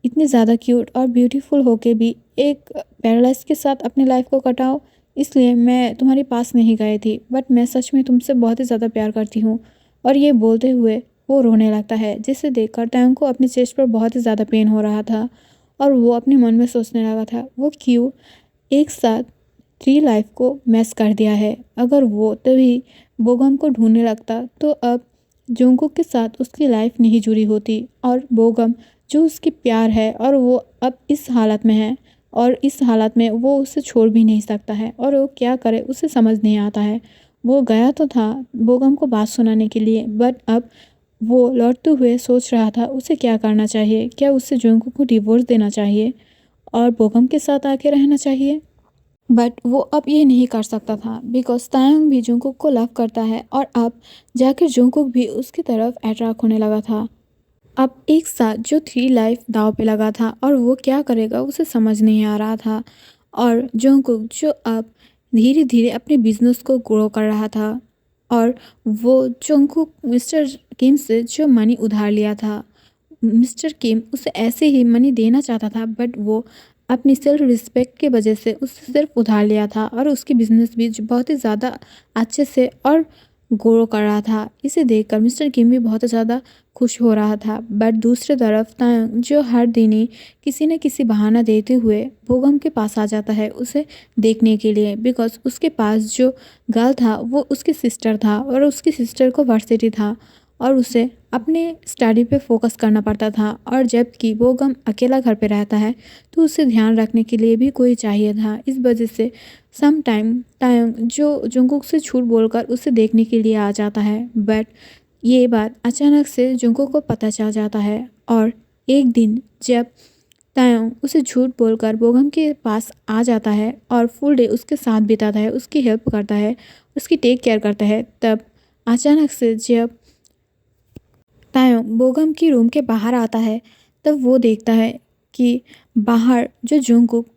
इतनी ज़्यादा क्यूट और ब्यूटीफुल होके भी एक पैरालाइज के साथ अपनी लाइफ को कटाओ, इसलिए मैं तुम्हारे पास नहीं गई थी, बट मैं सच में तुमसे बहुत ही ज़्यादा प्यार करती हूँ। और ये बोलते हुए वो रोने लगता है, जिसे देखकर तायंग को अपनी चेस्ट पर बहुत ही ज़्यादा पेन हो रहा था और वो अपने मन में सोचने लगा था वो क्यों एक साथ 3 लाइफ को मैस कर दिया है। अगर वो तभी बोगम को ढूंढने लगता तो अब जोंगकुक के साथ उसकी लाइफ नहीं जुड़ी होती और बोगम जो उसकी प्यार है और वो अब इस हालत में है और इस हालत में वो उसे छोड़ भी नहीं सकता है और वो क्या करे उसे समझ नहीं आता है। वो गया तो था बोगम को बात सुनाने के लिए, बट अब वो लौटते हुए सोच रहा था उसे क्या करना चाहिए। क्या उसे जोंगकुक को डिवोर्स देना चाहिए और बोगम के साथ आके रहना चाहिए? बट वो अब ये नहीं कर सकता था बिकॉज तायंग भी जोंगकुक को लव करता है और अब जाकर जोंगकुक भी उसकी तरफ अट्रैक्ट होने लगा था। अब एक साथ जो 3 लाइफ दांव पे लगा था और वो क्या करेगा उसे समझ नहीं आ रहा था। और जोंगकुक जो अब धीरे धीरे अपने बिजनेस को ग्रो कर रहा था और वो जोंगकुक मिस्टर किम से जो मनी उधार लिया था, मिस्टर किम उसे ऐसे ही मनी देना चाहता था, बट वो अपनी सेल्फ रिस्पेक्ट के वजह से उससे सिर्फ उधार लिया था और उसकी बिजनेस भी बहुत ही ज़्यादा अच्छे से और ग्रो कर रहा था। इसे देखकर मिस्टर किम भी बहुत ज़्यादा खुश हो रहा था, बट दूसरी तरफ तायंग जो हर दिन ही किसी न किसी बहाना देते हुए बोगम के पास आ जाता है उसे देखने के लिए, बिकॉज उसके पास जो गर्ल था वो उसकी सिस्टर था और उसकी सिस्टर को वर्सिटी था और उसे अपने स्टडी पे फोकस करना पड़ता था। और जबकि बोगम अकेला घर पे रहता है तो उसे ध्यान रखने के लिए भी कोई चाहिए था। इस वजह से सम टाइम तायंग जो जोंगकुक से झूठ बोलकर उसे देखने के लिए आ जाता है, बट ये बात अचानक से जोंगकुक को पता चल जाता है और एक दिन जब तायंग उसे झूठ बोलकर बोगम के पास आ जाता है और फुल डे उसके साथ बिताता है, उसकी हेल्प करता है, उसकी टेक केयर करता है, तब अचानक से जब तायंग बोगम की रूम के बाहर आता है तब वो देखता है कि बाहर जो जोंगकुक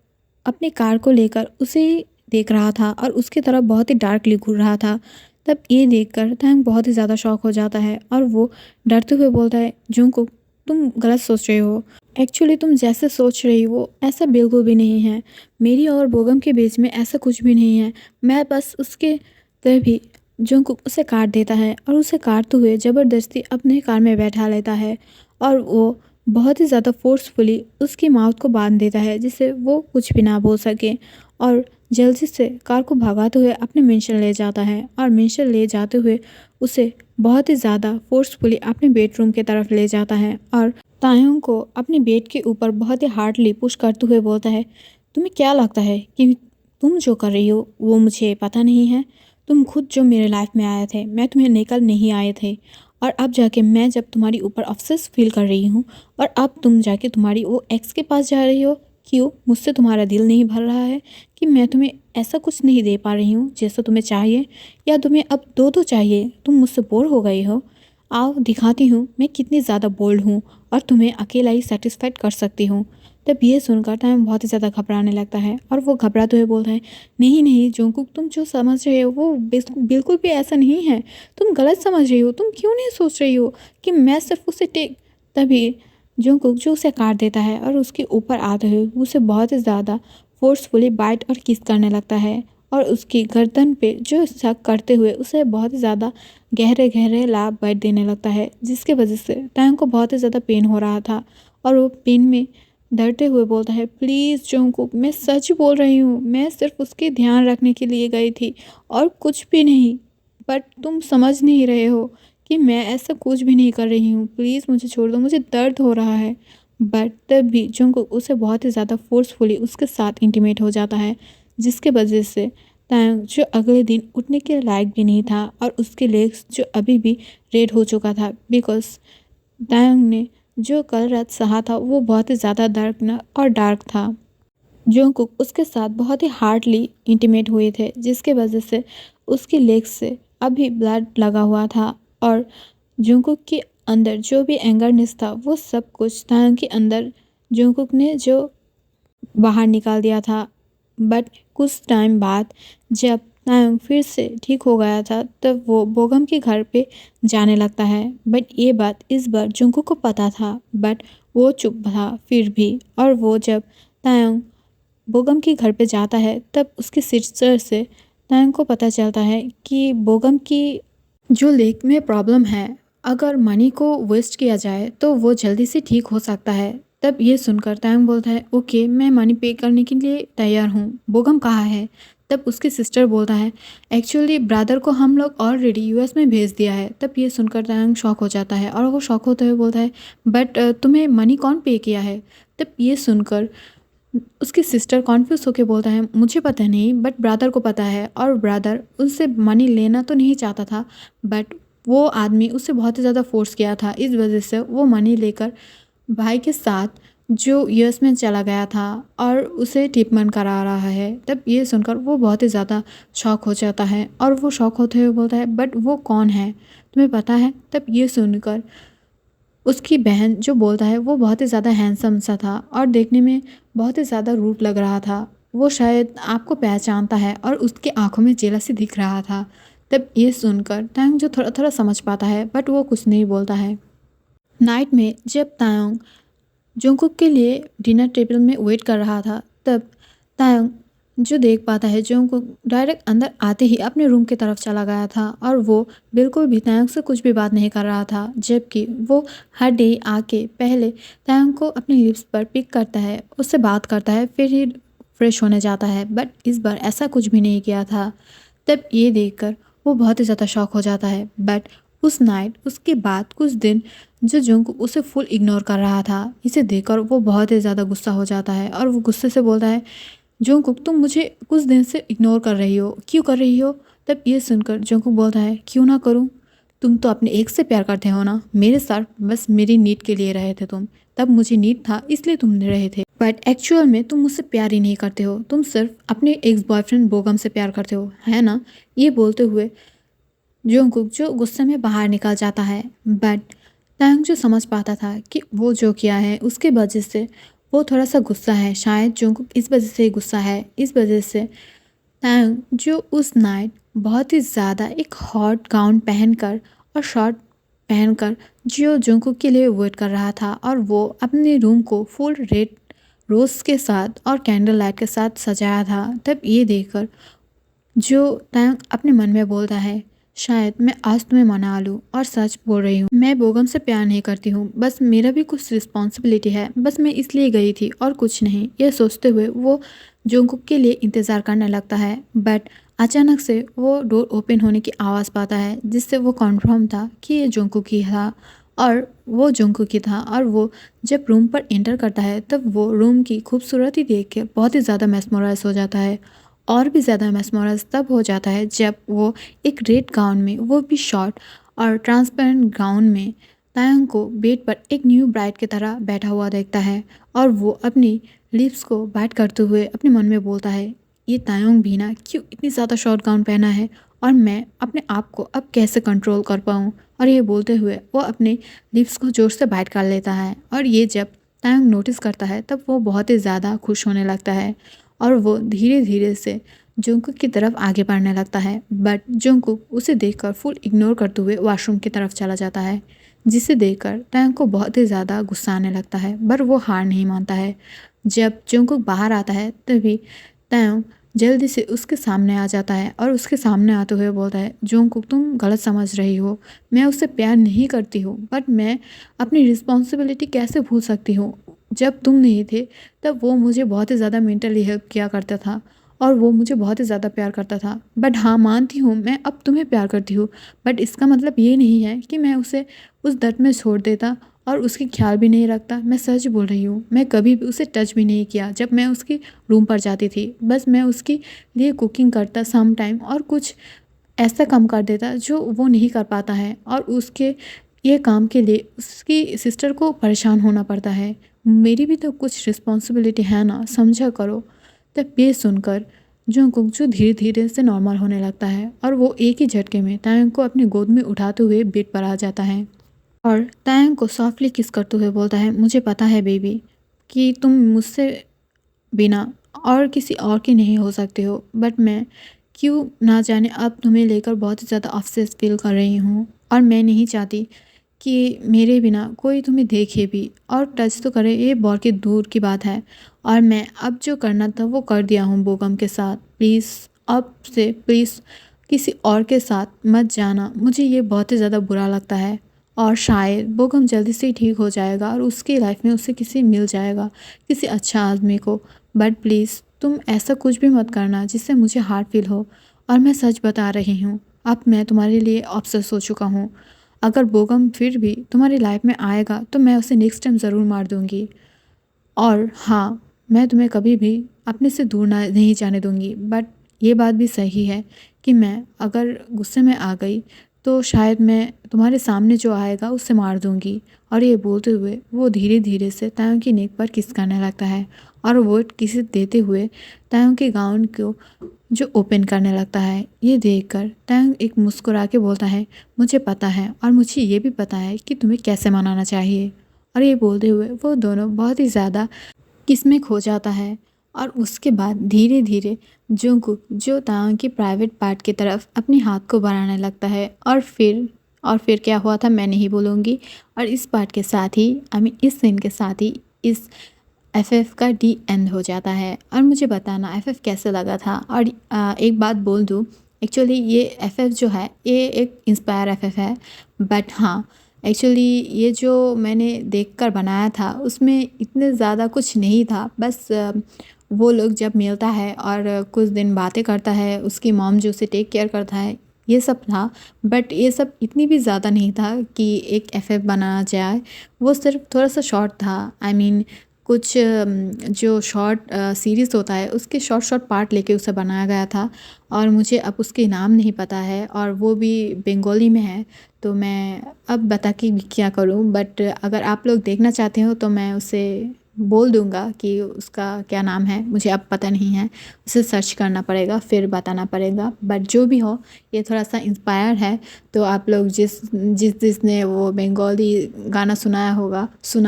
अपनी कार को लेकर उसे ही देख रहा था और उसकी तरफ बहुत ही डार्कली घूर रहा था। तब ये देखकर तायंग बहुत ही ज़्यादा शॉक हो जाता है और वो डरते हुए बोलता है, जोंगकुक तुम गलत सोच रहे हो, एक्चुअली तुम जैसे सोच रही हो ऐसा बिल्कुल भी नहीं है, मेरी और बोगम के बीच में ऐसा कुछ भी नहीं है। मैं बस उसके तभी जोंगकुक उसे काट देता है और उसे काटते हुए ज़बरदस्ती अपने कार में बैठा लेता है और वो बहुत ही ज़्यादा फोर्सफुली उसकी माउथ को बांध देता है जिससे वो कुछ भी ना बोल सके और जल्दी से कार को भगाते हुए अपने मेंशन ले जाता है और मेंशन ले जाते हुए उसे बहुत ही ज़्यादा फोर्सफुली अपने बेडरूम की तरफ ले जाता है और तायंग को अपने बेड के ऊपर बहुत ही हार्डली पुश करते हुए बोलता है, तुम्हें क्या लगता है कि तुम जो कर रही हो वो मुझे पता नहीं है? तुम खुद जो मेरे लाइफ में आए थे, मैं तुम्हें लेकर नहीं आए थे और अब जाके मैं जब तुम्हारी ऊपर अफसोस फील कर रही हूँ और अब तुम जाके तुम्हारी वो एक्स के पास जा रही हो, क्यों? मुझसे तुम्हारा दिल नहीं भर रहा है कि मैं तुम्हें ऐसा कुछ नहीं दे पा रही हूँ जैसा तुम्हें चाहिए, या तुम्हें अब दो चाहिए? तुम मुझसे बोर हो गई हो? आओ दिखाती हूँ मैं कितनी ज़्यादा बोल्ड हूँ और तुम्हें अकेला ही सेटिस्फाइड कर सकती हूँ। तब ये सुनकर तायंग बहुत ही ज़्यादा घबराने लगता है और वो घबराते हुए बोलता है, नहीं नहीं जोंगकुक, तुम जो समझ रहे हो वो बिल्कुल भी ऐसा नहीं है, तुम गलत समझ रही हो। तुम क्यों नहीं सोच रही हो कि मैं सिर्फ उसे टेक। तभी जोंगकुक जो उसे काट देता है और उसके ऊपर आते हुए उसे बहुत ही ज़्यादा फोर्सफुली बाइट और किस करने लगता है और उसकी गर्दन पे जो शक करते हुए उसे बहुत ही ज़्यादा गहरे गहरे लाभ बाइट देने लगता है, जिसके वजह से तायंग को बहुत ही ज़्यादा पेन हो रहा था और वो पेन में डरते हुए बोलता है, प्लीज़ जोंगकुक, मैं सच बोल रही हूँ, मैं सिर्फ उसके ध्यान रखने के लिए गई थी और कुछ भी नहीं, बट तुम समझ नहीं रहे हो कि मैं ऐसा कुछ भी नहीं कर रही हूँ, प्लीज़ मुझे छोड़ दो, मुझे दर्द हो रहा है। बट तब भी जंगकुक उसे बहुत ही ज़्यादा फ़ोर्सफुली उसके साथ इंटीमेट हो जाता है, जिसके वजह से तायंग जो अगले दिन उठने के लायक भी नहीं था और उसके लेग्स जो अभी भी रेड हो चुका था, बिकॉज़ तायंग ने जो कल रात सहा था वो बहुत ही ज़्यादा दर्दनाक और डार्क था। जंगकुक उसके साथ बहुत ही हार्डली इंटीमेट हुए थे, जिसके वजह से उसके लेग्स से अभी ब्लड लगा हुआ था और जंगकुक के अंदर जो भी एंगरनेस था वो सब कुछ तायंग के अंदर जंगकुक ने जो बाहर निकाल दिया था। बट कुछ टाइम बाद जब तायंग फिर से ठीक हो गया था तब वो बोगम के घर पे जाने लगता है। बट ये बात इस बार जंगकुक को पता था, बट वो चुप था फिर भी। और वो जब तायंग बोगम के घर पे जाता है तब उसकी सिस्टर से तायंग को पता चलता है कि बोगम की जो लेग में प्रॉब्लम है, अगर मनी को वेस्ट किया जाए तो वो जल्दी से ठीक हो सकता है। तब ये सुनकर तायंग बोलता है, ओके मैं मनी पे करने के लिए तैयार हूँ, बोगम कहाँ है? तब उसकी सिस्टर बोलता है, एक्चुअली ब्रदर को हम लोग ऑलरेडी यूएस में भेज दिया है। तब ये सुनकर तायंग शॉक हो जाता है और वो शॉक होते हुए बोलता है, बट तुम्हें मनी कौन पे किया है? तब ये सुनकर उसकी सिस्टर कॉन्फ्यूज होकर बोलता है, मुझे पता नहीं, बट ब्रदर को पता है और ब्रदर उससे मनी लेना तो नहीं चाहता था, बट वो आदमी उससे बहुत ही ज़्यादा फोर्स किया था, इस वजह से वो मनी लेकर भाई के साथ जो यूएस में चला गया था और उसे ट्रीटमेंट करा रहा है। तब ये सुनकर वो बहुत ही ज़्यादा शॉक हो जाता है और वो शॉक होते हुए बोलता है, बट वो कौन है, तुम्हें पता है? तब ये सुनकर उसकी बहन जो बोलता है वो बहुत ही ज़्यादा हैंडसम सा था और देखने में बहुत ही ज़्यादा रूट लग रहा था। वो शायद आपको पहचानता है और उसकी आंखों में जेलसी दिख रहा था। तब ये सुनकर तायंग जो थोड़ा थोड़ा समझ पाता है, बट वो कुछ नहीं बोलता है। नाइट में जब तायंग जंगकुक के लिए डिनर टेबल में वेट कर रहा था तब तायंग जो देख पाता है जंगकुक डायरेक्ट अंदर आते ही अपने रूम की तरफ चला गया था और वो बिल्कुल भी तायंग से कुछ भी बात नहीं कर रहा था, जबकि वो हर डे आके पहले तायंग को अपने लिप्स पर पिक करता है, उससे बात करता है, फिर ही फ्रेश होने जाता है। बट इस बार ऐसा कुछ भी नहीं किया था। तब ये देखकर वो बहुत ही ज़्यादा शॉक हो जाता है। बट उस नाइट उसके बाद कुछ दिन जो जंगकुक उसे फुल इग्नोर कर रहा था, इसे देखकर वो बहुत ही ज़्यादा गुस्सा हो जाता है और वो गुस्से से बोलता है, जंगकुक तुम मुझे कुछ दिन से इग्नोर कर रही हो, क्यों कर रही हो? तब ये सुनकर जंगकुक बोलता है, क्यों ना करूं, तुम तो अपने एक से प्यार करते हो ना, मेरे साथ बस मेरी नीड के लिए रहे थे तुम, तब मुझे नीड था इसलिए तुम रहे थे, बट एक्चुअल में तुम मुझसे प्यार ही नहीं करते हो, तुम सिर्फ अपने एक्स बॉयफ्रेंड बोगम से प्यार करते हो, है ना? ये बोलते हुए जंगकुक जो गुस्से में बाहर निकल जाता है। बट तायंग जो समझ पाता था कि वो जो किया है उसके वजह से वो थोड़ा सा गुस्सा है, शायद जंगकुक इस वजह से गुस्सा है। इस वजह से तायंग जो उस नाइट बहुत ही ज़्यादा एक हॉट गाउन पहनकर और शॉर्ट पहनकर जो जंगकुक के लिए वेट कर रहा था और वो अपने रूम को फुल रेड रोज़ के साथ और कैंडल लाइट के साथ सजाया था। तब ये देखकर जो तायंग अपने मन में बोलता है, शायद मैं आज तुम्हें मना लूँ और सच बोल रही हूँ, मैं बोगम से प्यार नहीं करती हूँ, बस मेरा भी कुछ रिस्पॉन्सिबिलिटी है, बस मैं इसलिए गई थी और कुछ नहीं। ये सोचते हुए वो जंगकुक के लिए इंतज़ार करने लगता है। बट अचानक से वो डोर ओपन होने की आवाज़ पाता है, जिससे वो कन्फर्म था कि ये जंगकुक ही था और वो जंगकुक ही था। और वो जब रूम पर एंटर करता है तब वो रूम की खूबसूरती देख के बहुत ही ज़्यादा मेस्मराइज हो जाता है और भी ज़्यादा मेस्मराइज तब हो जाता है जब वो एक रेड गाउन में, वो भी शॉर्ट और ट्रांसपेरेंट गाउन में तायंग को बेड पर एक न्यू ब्राइड की तरह बैठा हुआ देखता है और वो अपनी लिप्स को बाइट करते हुए अपने मन में बोलता है, ये तायंग भी ना क्यों इतनी ज़्यादा शॉर्ट गाउन पहना है और मैं अपने आप को अब कैसे कंट्रोल कर पाऊँ। और ये बोलते हुए वो अपने लिप्स को जोर से बाइट कर लेता है और ये जब तायंग नोटिस करता है तब वो बहुत ही ज़्यादा खुश होने लगता है और वो धीरे धीरे से जंगकुक की तरफ आगे बढ़ने लगता है। बट जंगकुक उसे देखकर फुल इग्नोर करते हुए वॉशरूम की तरफ चला जाता है, जिसे देखकर तायंग को बहुत ही ज़्यादा गुस्सा आने लगता है, पर वो हार नहीं मानता है। जब जंगकुक बाहर आता है तभी तायंग जल्दी से उसके सामने आ जाता है और उसके सामने आते हुए बोलता है, जंगकुक तुम गलत समझ रही हो, मैं उससे प्यार नहीं करती हूँ, बट मैं अपनी रिस्पॉन्सिबिलिटी कैसे भूल सकती हूँ। जब तुम नहीं थे तब वो मुझे बहुत ही ज़्यादा मेंटली हेल्प किया करता था और वो मुझे बहुत ही ज़्यादा प्यार करता था। बट हाँ, मानती हूँ मैं अब तुम्हें प्यार करती हूँ, बट इसका मतलब ये नहीं है कि मैं उसे उस दर्द में छोड़ देता और उसकी ख्याल भी नहीं रखता। मैं सच बोल रही हूँ, मैं कभी भी उसे टच भी नहीं किया। जब मैं उसकी रूम पर जाती थी, बस मैं उसके लिए कुकिंग करता सम टाइम और कुछ ऐसा काम कर देता जो वो नहीं कर पाता है, और उसके ये काम के लिए उसकी सिस्टर को परेशान होना पड़ता है। मेरी भी तो कुछ रिस्पॉन्सिबिलिटी है ना, समझा करो। तब ये सुनकर जungkook जो धीरे धीरे से नॉर्मल होने लगता है और वो एक ही झटके में तायंग को अपनी गोद में उठाते हुए बेड पर आ जाता है और तायंग को सॉफ्टली किस करते हुए बोलता है, मुझे पता है बेबी कि तुम मुझसे बिना और किसी और की नहीं हो सकते हो, बट मैं क्यों ना जाने अब तुम्हें लेकर बहुत ही ज़्यादा अफसोस फील कर रही हूँ, और मैं नहीं चाहती कि मेरे बिना कोई तुम्हें देखे भी और टच तो करे, ये बहुत की दूर की बात है। और मैं अब जो करना था वो कर दिया हूँ बोगम के साथ। प्लीज़ अब से प्लीज़ किसी और के साथ मत जाना, मुझे ये बहुत ही ज़्यादा बुरा लगता है। और शायद बोगम जल्दी से ही ठीक हो जाएगा और उसकी लाइफ में उससे किसी मिल जाएगा, किसी अच्छा आदमी को। बट प्लीज़ तुम ऐसा कुछ भी मत करना जिससे मुझे हार्ड फील हो। और मैं सच बता रही हूँ, अब मैं तुम्हारे लिए ऑब्सेस हो चुका हूँ। अगर बोगम फिर भी तुम्हारी लाइफ में आएगा तो मैं उसे नेक्स्ट टाइम ज़रूर मार दूँगी। और हाँ, मैं तुम्हें कभी भी अपने से दूर ना नहीं जाने दूँगी। बट ये बात भी सही है कि मैं अगर गुस्से में आ गई तो शायद मैं तुम्हारे सामने जो आएगा उससे मार दूँगी। और ये बोलते हुए वो धीरे धीरे से तायों की नेक पर किस करने लगता है और वो किसी देते हुए तायों के गाउन को जो ओपन करने लगता है। ये देखकर तायों एक मुस्कुरा के बोलता है, मुझे पता है और मुझे ये भी पता है कि तुम्हें कैसे मनाना चाहिए। और ये बोलते हुए वो दोनों बहुत ही ज़्यादा किस्में खो जाता है। और उसके बाद धीरे धीरे जungkook जो तांग की प्राइवेट पार्ट की तरफ अपने हाथ को बढ़ाने लगता है। और फिर क्या हुआ था मैं नहीं बोलूँगी। और इस पार्ट के साथ ही इस सीन के साथ ही इस एफएफ का डी एंड हो जाता है। और मुझे बताना एफएफ कैसे लगा था। और एक बात बोल दूँ, एक्चुअली ये एफएफ जो है ये एक इंस्पायर एफएफ है। बट हाँ, एक्चुअली ये जो मैंने देखकर बनाया था उसमें इतने ज़्यादा कुछ नहीं था। बस वो लोग जब मिलता है और कुछ दिन बातें करता है, उसकी मॉम जो उसे टेक केयर करता है, ये सब था। बट ये सब इतनी भी ज़्यादा नहीं था कि एक एफएफ बनाना जाए। वो सिर्फ थोड़ा सा शॉर्ट था। कुछ जो शॉर्ट सीरीज़ होता है उसके शॉर्ट शॉर्ट पार्ट लेके उसे बनाया गया था। और मुझे अब उसके नाम नहीं पता है और वो भी बंगाली में है, तो मैं अब बता के भी क्या करूं। बट अगर आप लोग देखना चाहते हो तो मैं उसे बोल दूंगा कि उसका क्या नाम है, मुझे अब पता नहीं है, उसे सर्च करना पड़ेगा फिर बताना पड़ेगा। बट जो भी हो, ये थोड़ा सा इंस्पायर है। तो आप लोग जिसने वो बंगाली गाना सुना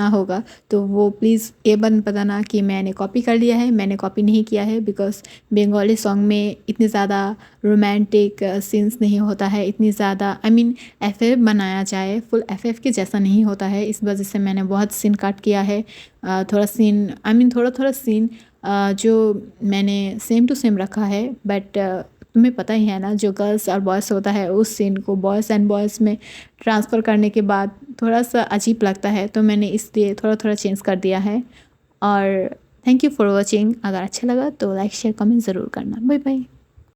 होगा तो वो प्लीज़ ये बन बताना कि मैंने कॉपी कर लिया है। मैंने कॉपी नहीं किया है, बिकॉज़ बंगाली सॉन्ग में इतनी ज़्यादा रोमांटिक सीन्स नहीं होता है, इतनी ज़्यादा एफएफ बनाया जाए फुल एफएफ के जैसा नहीं होता है। इस वजह से मैंने बहुत सीन कट किया है। थोड़ा सीन थोड़ा थोड़ा सीन जो मैंने सेम टू सेम रखा है। बट तुम्हें पता ही है ना, जो गर्ल्स और बॉयज़ होता है उस सीन को बॉयज़ एंड बॉयज़ में ट्रांसफ़र करने के बाद थोड़ा सा अजीब लगता है, तो मैंने इसलिए थोड़ा थोड़ा चेंज कर दिया है। और थैंक यू फॉर वॉचिंग। अगर अच्छा लगा तो लाइक शेयर कमेंट ज़रूर करना। Bye bye.